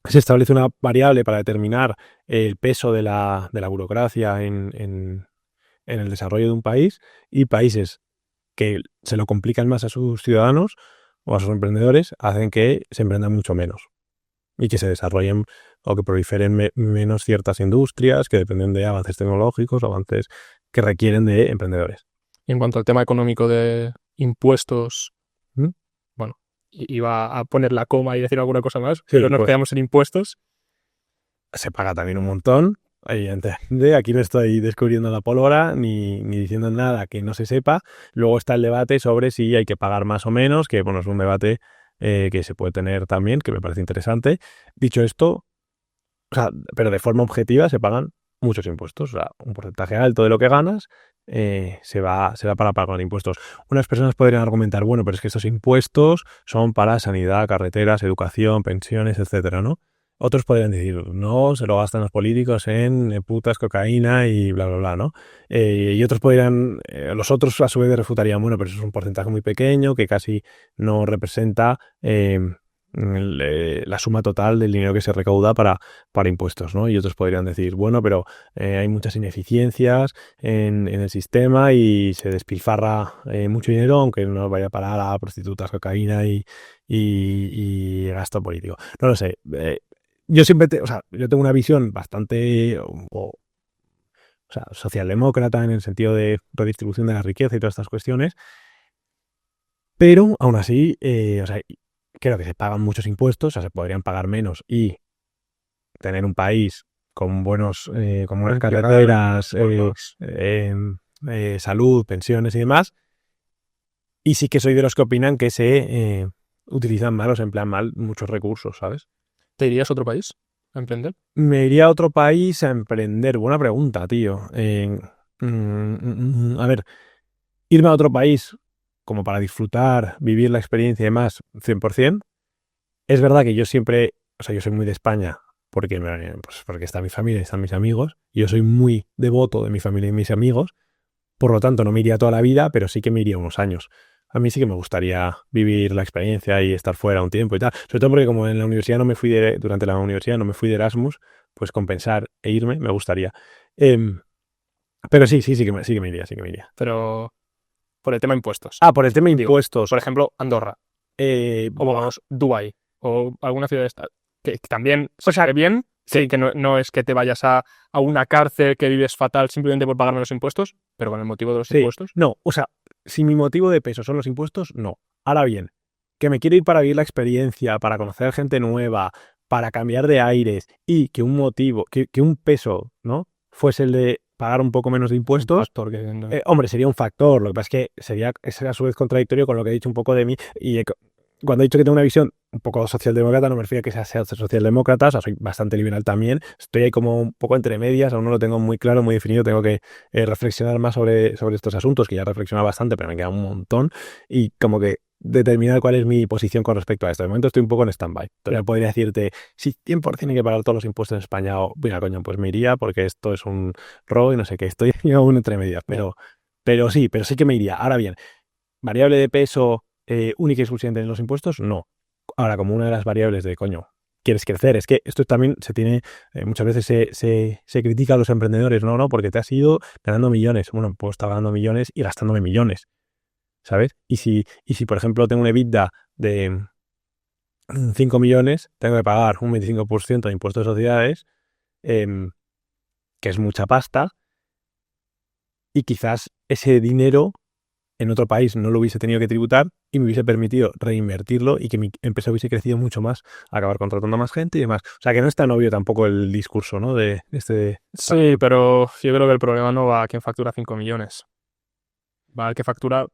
establece una variable para determinar el peso de la burocracia en el desarrollo de un país y países que se lo complican más a sus ciudadanos o a sus emprendedores hacen que se emprendan mucho menos y que se desarrollen o que proliferen menos ciertas industrias que dependen de avances tecnológicos, avances que requieren de emprendedores. Y en cuanto al tema económico de impuestos, ¿Mm? bueno, iba a poner la coma y decir alguna cosa más, Sí, pero nos pues quedamos en impuestos. se paga también un montón. Evidentemente, aquí no estoy descubriendo la pólvora ni diciendo nada que no se sepa. Luego está el debate sobre si hay que pagar más o menos, que bueno, es un debate que se puede tener también, que me parece interesante. Dicho esto, o sea, pero de forma objetiva se pagan muchos impuestos. O sea, un porcentaje alto de lo que ganas se va para pagar impuestos. Unas personas podrían argumentar, bueno, pero es que estos impuestos son para sanidad, carreteras, educación, pensiones, etcétera, ¿no? Otros podrían decir, no, se lo gastan los políticos en putas, cocaína y bla, bla, bla, ¿no? Y otros podrían, los otros a su vez refutarían, bueno, pero eso es un porcentaje muy pequeño que casi no representa la suma total del dinero que se recauda para impuestos, ¿no? Y otros podrían decir, bueno, pero hay muchas ineficiencias en el sistema y se despilfarra mucho dinero, aunque no vaya a parar a prostitutas, cocaína y gasto político. No lo sé. Yo siempre, yo tengo una visión bastante socialdemócrata en el sentido de redistribución de la riqueza y todas estas cuestiones, pero aún así, creo que se pagan muchos impuestos, o sea, se podrían pagar menos y tener un país con con buenas carreteras, salud, pensiones y demás. Y sí que soy de los que opinan que se utilizan mal o se emplean mal muchos recursos, ¿sabes? ¿Te irías a otro país a emprender? Me iría a otro país a emprender. Buena pregunta, tío. A ver, irme a otro país como para disfrutar, vivir la experiencia y demás, 100%. Es verdad que yo siempre, o sea, yo soy muy de España porque, pues porque está mi familia y están mis amigos. Y yo soy muy devoto de mi familia y mis amigos. Por lo tanto, no me iría toda la vida, pero sí que me iría unos años. A mí sí que me gustaría vivir la experiencia y estar fuera un tiempo y tal. Sobre todo porque como en la universidad durante la universidad no me fui de Erasmus, pues compensar e irme me gustaría. Pero sí que me iría. Pero por el tema impuestos. Ah, por el tema Digo, impuestos. por ejemplo, Andorra. O vamos, Dubái. O alguna ciudad de esta. Que también se ve bien. Sí, que no es que te vayas a una cárcel que vives fatal simplemente por pagar menos impuestos, pero con el motivo de los impuestos. No, o sea, si mi motivo de peso son los impuestos, no. Ahora bien, que me quiero ir para vivir la experiencia, para conocer gente nueva, para cambiar de aires y que un motivo, que un peso, ¿no? Fuese el de pagar un poco menos de impuestos. Hombre, sería un factor. Lo que pasa es que sería a su vez contradictorio con lo que he dicho un poco de mí. Y cuando he dicho que tengo una visión un poco socialdemócrata, no me refiero a que sea socialdemócrata, o sea, soy bastante liberal también. Estoy ahí como un poco entre medias, aún no lo tengo muy claro, muy definido. Tengo que reflexionar más sobre estos asuntos, que ya he reflexionado bastante, pero me queda un montón. Y como que determinar cuál es mi posición con respecto a esto. De momento estoy un poco en stand-by. Entonces podría decirte, si 100% hay que pagar todos los impuestos en España, o, mira, coño, pues me iría porque esto es un robo y no sé qué. Estoy aún entre medias, pero sí que me iría. Ahora bien, variable de peso única y exclusivamente en los impuestos, no. Ahora, como una de las variables de, coño, quieres crecer, es que esto también se tiene, muchas veces se critica a los emprendedores, no, porque te has ido ganando millones. Bueno, puedo estar ganando millones y gastándome millones, ¿sabes? Y si por ejemplo, tengo un EBITDA de 5 millones, tengo que pagar un 25% de impuestos de sociedades, que es mucha pasta, y quizás ese dinero en otro país no lo hubiese tenido que tributar y me hubiese permitido reinvertirlo y que mi empresa hubiese crecido mucho más, acabar contratando a más gente y demás. O sea, que no es tan obvio tampoco el discurso, ¿no? De este... Sí, pero yo creo que el problema no va a quien factura 5 millones. Va al que factura,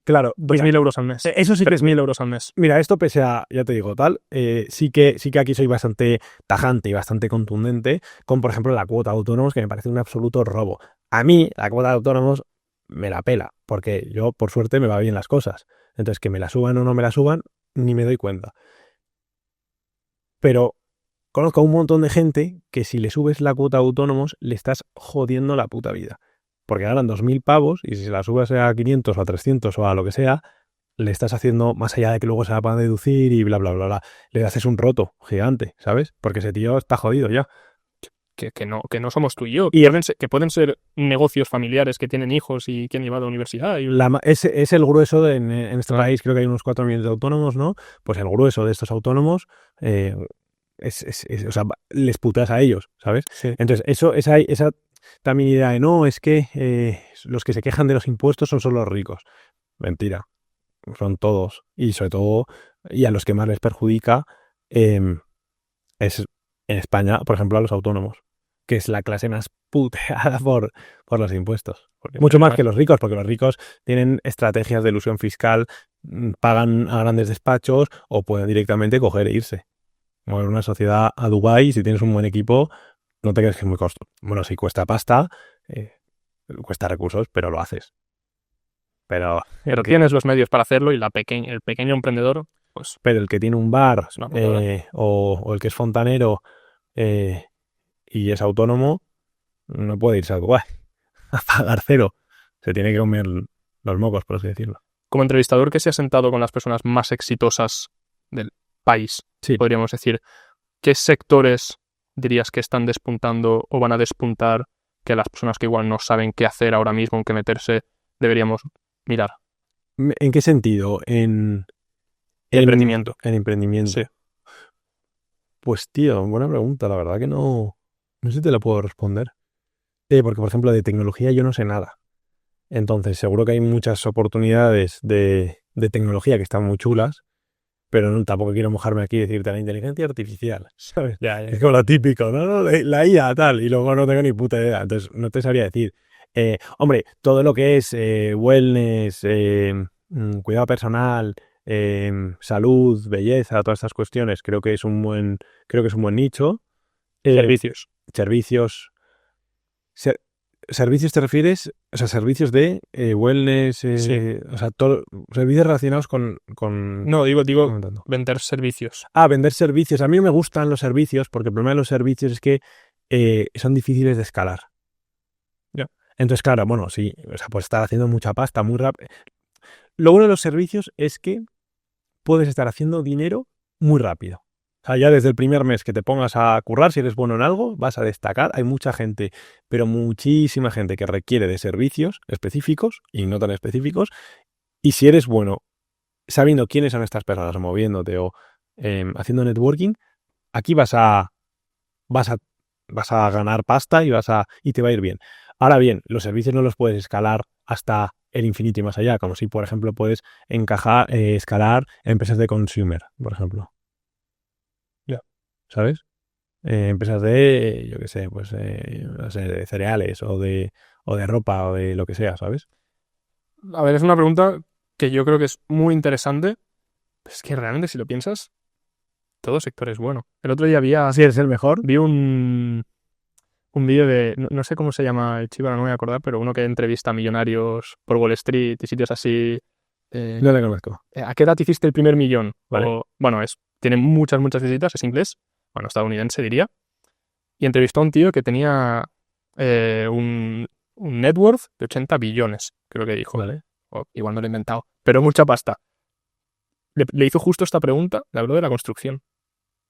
claro, 2.000 euros al mes. Eso sí 3.000 euros al mes. Mira, esto pese a, ya te digo, tal, sí que aquí soy bastante tajante y bastante contundente con, por ejemplo, la cuota de autónomos, que me parece un absoluto robo. A mí, la cuota de autónomos me la pela, porque yo, por suerte, me va bien las cosas. Entonces, que me la suban o no me la suban, ni me doy cuenta. Pero conozco a un montón de gente que si le subes la cuota de autónomos, le estás jodiendo la puta vida. Porque ganan 2.000 pavos y si se la subes a 500 o a 300 o a lo que sea, le estás haciendo, más allá de que luego se la van a deducir y bla, bla, bla, bla, le haces un roto gigante, ¿sabes? Porque ese tío está jodido ya. Que no somos tú y yo. Que pueden ser negocios familiares que tienen hijos y que han llevado a la universidad. Es el grueso en este país, creo que hay unos 4 millones de autónomos, ¿no? Pues el grueso de estos autónomos, o sea, les putas a ellos, ¿sabes? Sí. Entonces, esa también idea de no, es que los que se quejan de los impuestos son solo los ricos. Mentira. Son todos. Y sobre todo, y a los que más les perjudica, es en España, por ejemplo, a los autónomos, que es la clase más puteada por los impuestos. Mucho más que los ricos, porque los ricos tienen estrategias de elusión fiscal, pagan a grandes despachos o pueden directamente coger e irse. Mover una sociedad a Dubái, si tienes un buen equipo, no te crees que es muy costoso. Bueno, si cuesta pasta, cuesta recursos, pero lo haces. Pero tienes los medios para hacerlo y el pequeño emprendedor, pues... Pero el que tiene un bar o el que es fontanero y es autónomo, no puede irse a Dubái a pagar cero. Se tiene que comer los mocos, por así decirlo. Como entrevistador que se ha sentado con las personas más exitosas del país, sí, podríamos decir, ¿qué sectores dirías que están despuntando o van a despuntar que las personas que igual no saben qué hacer ahora mismo, en qué meterse, deberíamos mirar? ¿En qué sentido? En emprendimiento. En emprendimiento. Sí. Pues tío, buena pregunta. La verdad que no sé si te la puedo responder. Porque, por ejemplo, de tecnología yo no sé nada. Entonces, seguro que hay muchas oportunidades de tecnología que están muy chulas, pero tampoco quiero mojarme aquí y decirte la inteligencia artificial, ¿sabes? Ya. Es como lo típico, ¿no? La IA tal, y luego no tengo ni puta idea. Entonces, no te sabría decir. Hombre, todo lo que es wellness, cuidado personal, salud, belleza, todas estas cuestiones, creo que es un buen nicho. Servicios. ¿Servicios te refieres? O sea, servicios de wellness, Sí. o sea, servicios relacionados con... No, digo comentando. vender servicios. Vender servicios. A mí me gustan los servicios porque el problema de los servicios es que son difíciles de escalar. Ya. Entonces, claro, bueno, sí, o sea, pues estar haciendo mucha pasta muy rápido. Lo bueno de los servicios es que puedes estar haciendo dinero muy rápido. O sea, ya desde el primer mes que te pongas a currar, si eres bueno en algo, vas a destacar. Hay mucha gente, pero muchísima gente que requiere de servicios específicos y no tan específicos. Y si eres bueno sabiendo quiénes son estas personas, o moviéndote o haciendo networking, aquí vas a ganar pasta y te va a ir bien. Ahora bien, los servicios no los puedes escalar hasta el infinito y más allá, como si, por ejemplo, puedes escalar empresas de consumer, por ejemplo. Ya. ¿Sabes? Empresas de, yo qué sé, pues no sé, de cereales o de ropa o de lo que sea, ¿sabes? A ver, es una pregunta que yo creo que es muy interesante. Es que realmente, si lo piensas, todo sector es bueno. El otro día Si eres el mejor. vi un vídeo de, no sé cómo se llama el chico, ahora no me voy a acordar, pero uno que entrevista a millonarios por Wall Street y sitios así. No le conozco. ¿A qué edad hiciste el primer millón? Vale. Bueno, tiene muchas visitas, es inglés, bueno, estadounidense diría, y entrevistó a un tío que tenía un net worth de 80 billones, creo que dijo. Vale. Igual no lo he inventado, pero mucha pasta. Le hizo justo esta pregunta, le habló de la construcción.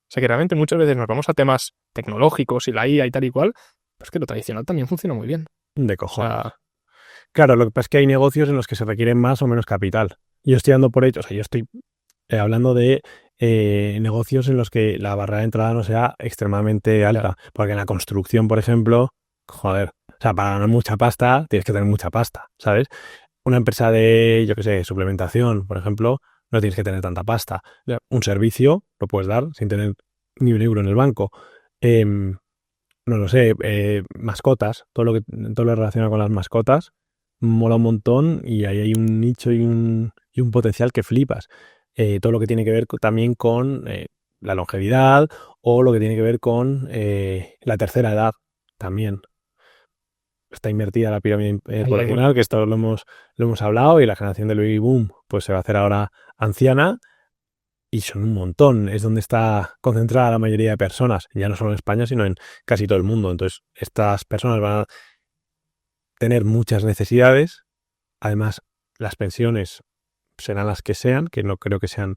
O sea que realmente muchas veces nos vamos a temas tecnológicos y la IA y tal y cual, pero es que lo tradicional también funciona muy bien. De O cojones. sea, Claro, lo que pasa es que hay negocios en los que se requiere más o menos capital. Yo estoy dando por hecho, o sea, yo estoy hablando de negocios en los que la barrera de entrada no sea extremadamente alta. Porque en la construcción, por ejemplo, joder, o sea, para ganar mucha pasta tienes que tener mucha pasta, ¿sabes? Una empresa de, yo qué sé, suplementación, por ejemplo, no tienes que tener tanta pasta. Un servicio lo puedes dar sin tener ni un euro en el banco. No lo sé, mascotas, todo lo relacionado con las mascotas, mola un montón y ahí hay un nicho y un potencial que flipas. Todo lo que tiene que ver también con la longevidad o lo que tiene que ver con la tercera edad también. Está invertida la pirámide poblacional, que esto lo hemos hablado, y la generación del baby boom pues se va a hacer ahora anciana. Y son un montón, es donde está concentrada la mayoría de personas, ya no solo en España, sino en casi todo el mundo. Entonces, estas personas van a tener muchas necesidades. Además, las pensiones serán las que sean, que no creo que sean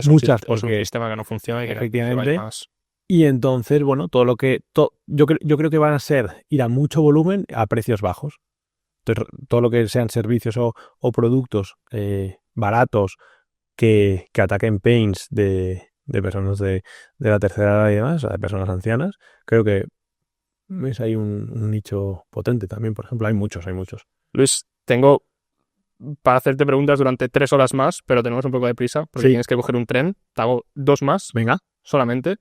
muchas, porque es un sistema que no funciona y que efectivamente. más. Y entonces, bueno, yo creo que van a ser ir a mucho volumen a precios bajos. Entonces, todo lo que sean servicios o productos baratos, que ataquen pains de personas de la tercera edad y demás, o sea, de personas ancianas, creo que es ahí un nicho potente también, por ejemplo. Hay muchos. Luis, tengo para hacerte preguntas durante 3 horas más, pero tenemos un poco de prisa porque tienes que coger un tren. Te hago 2 más. Venga. Solamente.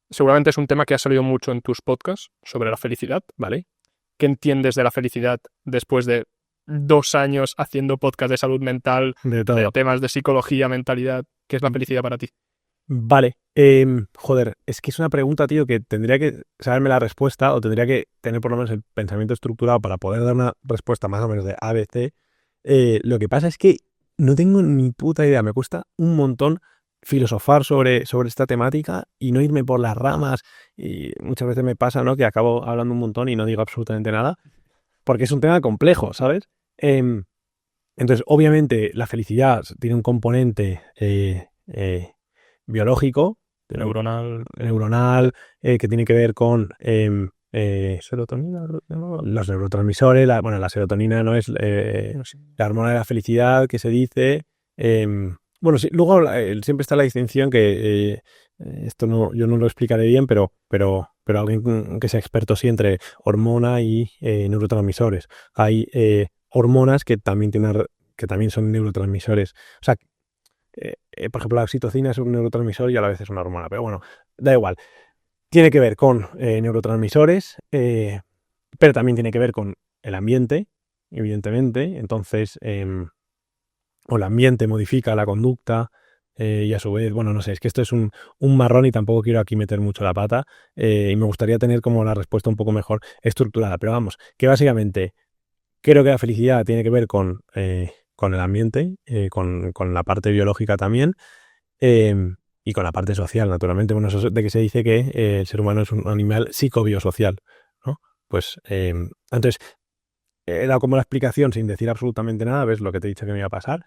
Seguramente es un tema que ha salido mucho en tus podcasts sobre la felicidad, ¿vale? ¿Qué entiendes de la felicidad después de 2 años haciendo podcast de salud mental, de temas de psicología, mentalidad? ¿Qué es la felicidad para ti? Vale. Joder, es que es una pregunta, tío, que tendría que saberme la respuesta o tendría que tener por lo menos el pensamiento estructurado para poder dar una respuesta más o menos de A, B, C. Lo que pasa es que no tengo ni puta idea. Me cuesta un montón filosofar sobre esta temática y no irme por las ramas. Y muchas veces me pasa, ¿no?, que acabo hablando un montón y no digo absolutamente nada, porque es un tema complejo, ¿sabes? Entonces, obviamente, la felicidad tiene un componente biológico, neuronal, que tiene que ver con serotonina, los neurotransmisores. La serotonina no es la hormona de la felicidad que se dice. Bueno, sí, luego siempre está la distinción que esto yo no lo explicaré bien, pero alguien que sea experto sí entre hormona y neurotransmisores. Hay hormonas que también son neurotransmisores. O sea, por ejemplo, la oxitocina es un neurotransmisor y a la vez es una hormona, pero bueno, da igual. Tiene que ver con neurotransmisores, pero también tiene que ver con el ambiente, evidentemente. Entonces, o el ambiente modifica la conducta, y a su vez, bueno, no sé, es que esto es un marrón y tampoco quiero aquí meter mucho la pata, y me gustaría tener como la respuesta un poco mejor estructurada, pero vamos, que básicamente creo que la felicidad tiene que ver con el ambiente, con la parte biológica también, y con la parte social, naturalmente. Bueno, eso de que se dice que el ser humano es un animal psicobiosocial, ¿no? Pues, entonces, era como la explicación sin decir absolutamente nada, ves lo que te he dicho que me iba a pasar.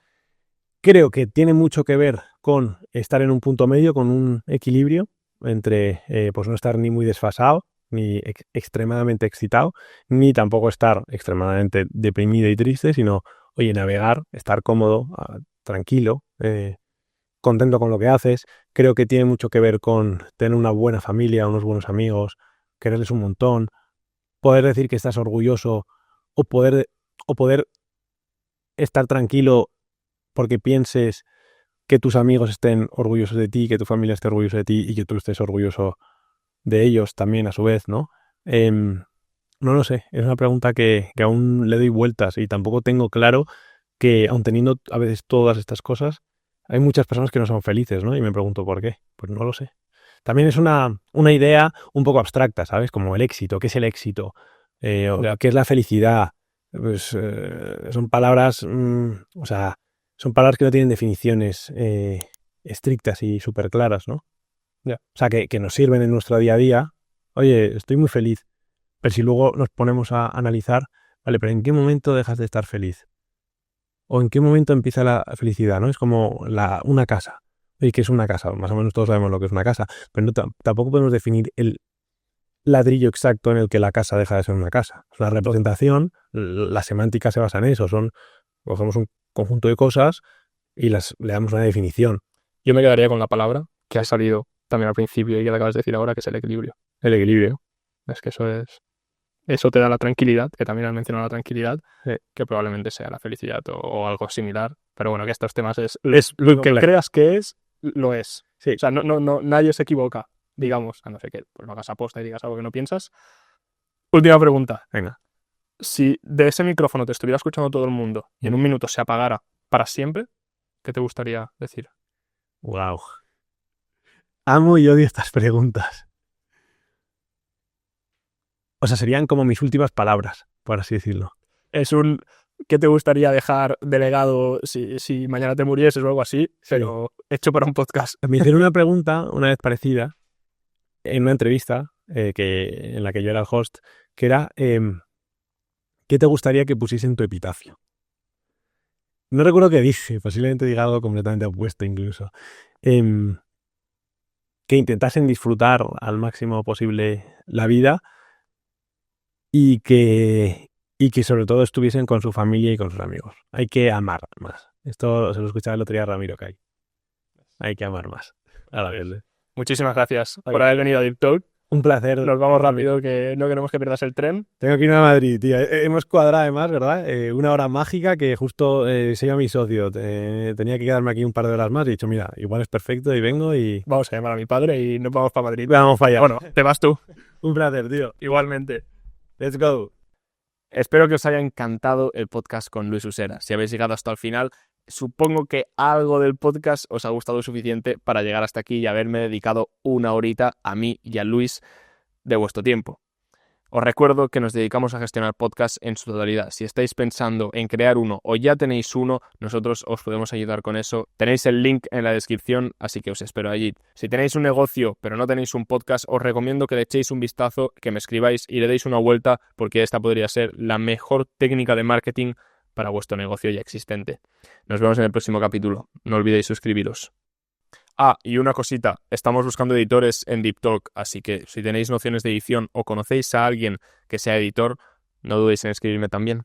Creo que tiene mucho que ver con estar en un punto medio, con un equilibrio entre pues no estar ni muy desfasado, ni extremadamente excitado, ni tampoco estar extremadamente deprimido y triste, sino, oye, navegar, estar cómodo, tranquilo, contento con lo que haces. Creo que tiene mucho que ver con tener una buena familia, unos buenos amigos, quererles un montón, poder decir que estás orgulloso o poder estar tranquilo porque pienses que tus amigos estén orgullosos de ti, que tu familia esté orgullosa de ti y que tú estés orgulloso de ellos también a su vez, ¿no? No lo sé, es una pregunta que aún le doy vueltas y tampoco tengo claro que, aun teniendo a veces todas estas cosas, hay muchas personas que no son felices, ¿no? Y me pregunto por qué. Pues no lo sé. También es una idea un poco abstracta, ¿sabes? Como el éxito, ¿qué es el éxito? O ¿qué es la felicidad? Pues son palabras, o sea, son palabras que no tienen definiciones estrictas y súper claras, ¿no? Ya. O sea, que nos sirven en nuestro día a día. Oye, estoy muy feliz. Pero si luego nos ponemos a analizar, vale, pero ¿en qué momento dejas de estar feliz? ¿O en qué momento empieza la felicidad? ¿No? Es como una casa. ¿Y qué es una casa? Más o menos todos sabemos lo que es una casa, pero tampoco podemos definir el ladrillo exacto en el que la casa deja de ser una casa. Es una representación, la semántica se basa en eso, cogemos un conjunto de cosas y le damos una definición. Yo me quedaría con la palabra que ha salido también al principio y que te acabas de decir ahora, que es el equilibrio. El equilibrio. Es que eso te da la tranquilidad, que también has mencionado la tranquilidad, que probablemente sea la felicidad o algo similar. Pero bueno, que estos temas es lo que creas que es, lo es. Sí. O sea, nadie se equivoca, digamos, a no ser que pues, lo hagas aposta y digas algo que no piensas. Última pregunta. Venga. Si de ese micrófono te estuviera escuchando todo el mundo y en un minuto se apagara para siempre, ¿qué te gustaría decir? Wow. Amo y odio estas preguntas. O sea, serían como mis últimas palabras, por así decirlo. ¿Qué te gustaría dejar de legado si mañana te murieses o algo así? Pero hecho para un podcast. Me hicieron una pregunta una vez parecida en una entrevista en la que yo era el host, que era ¿qué te gustaría que pusiese en tu epitafio? No recuerdo qué dije, posiblemente diga algo completamente opuesto incluso. Que intentasen disfrutar al máximo posible la vida y que sobre todo estuviesen con su familia y con sus amigos. Hay que amar más. Esto se lo escuchaba el otro día a Ramiro Cay. Hay que amar más a la vez. Muchísimas gracias por haber venido a Deep Talk. Un placer. Nos vamos rápido, que no queremos que pierdas el tren. Tengo que ir a Madrid, tío. Hemos cuadrado además, ¿verdad? Una hora mágica que justo se llama mi socio. Tenía que quedarme aquí un par de horas más y he dicho, mira, igual es perfecto y vengo y... Vamos a llamar a mi padre y nos vamos para Madrid. Vamos para allá. Bueno, te vas tú. Un placer, tío. Igualmente. Let's go. Espero que os haya encantado el podcast con Luis Usera. Si habéis llegado hasta el final, supongo que algo del podcast os ha gustado suficiente para llegar hasta aquí y haberme dedicado una horita a mí y a Luis de vuestro tiempo. Os recuerdo que nos dedicamos a gestionar podcasts en su totalidad. Si estáis pensando en crear uno o ya tenéis uno, nosotros os podemos ayudar con eso. Tenéis el link en la descripción, así que os espero allí. Si tenéis un negocio pero no tenéis un podcast, os recomiendo que le echéis un vistazo, que me escribáis y le deis una vuelta, porque esta podría ser la mejor técnica de marketing para vuestro negocio ya existente. Nos vemos en el próximo capítulo. No olvidéis suscribiros. Ah, y una cosita, estamos buscando editores en Deep Talk, así que si tenéis nociones de edición o conocéis a alguien que sea editor, no dudéis en escribirme también.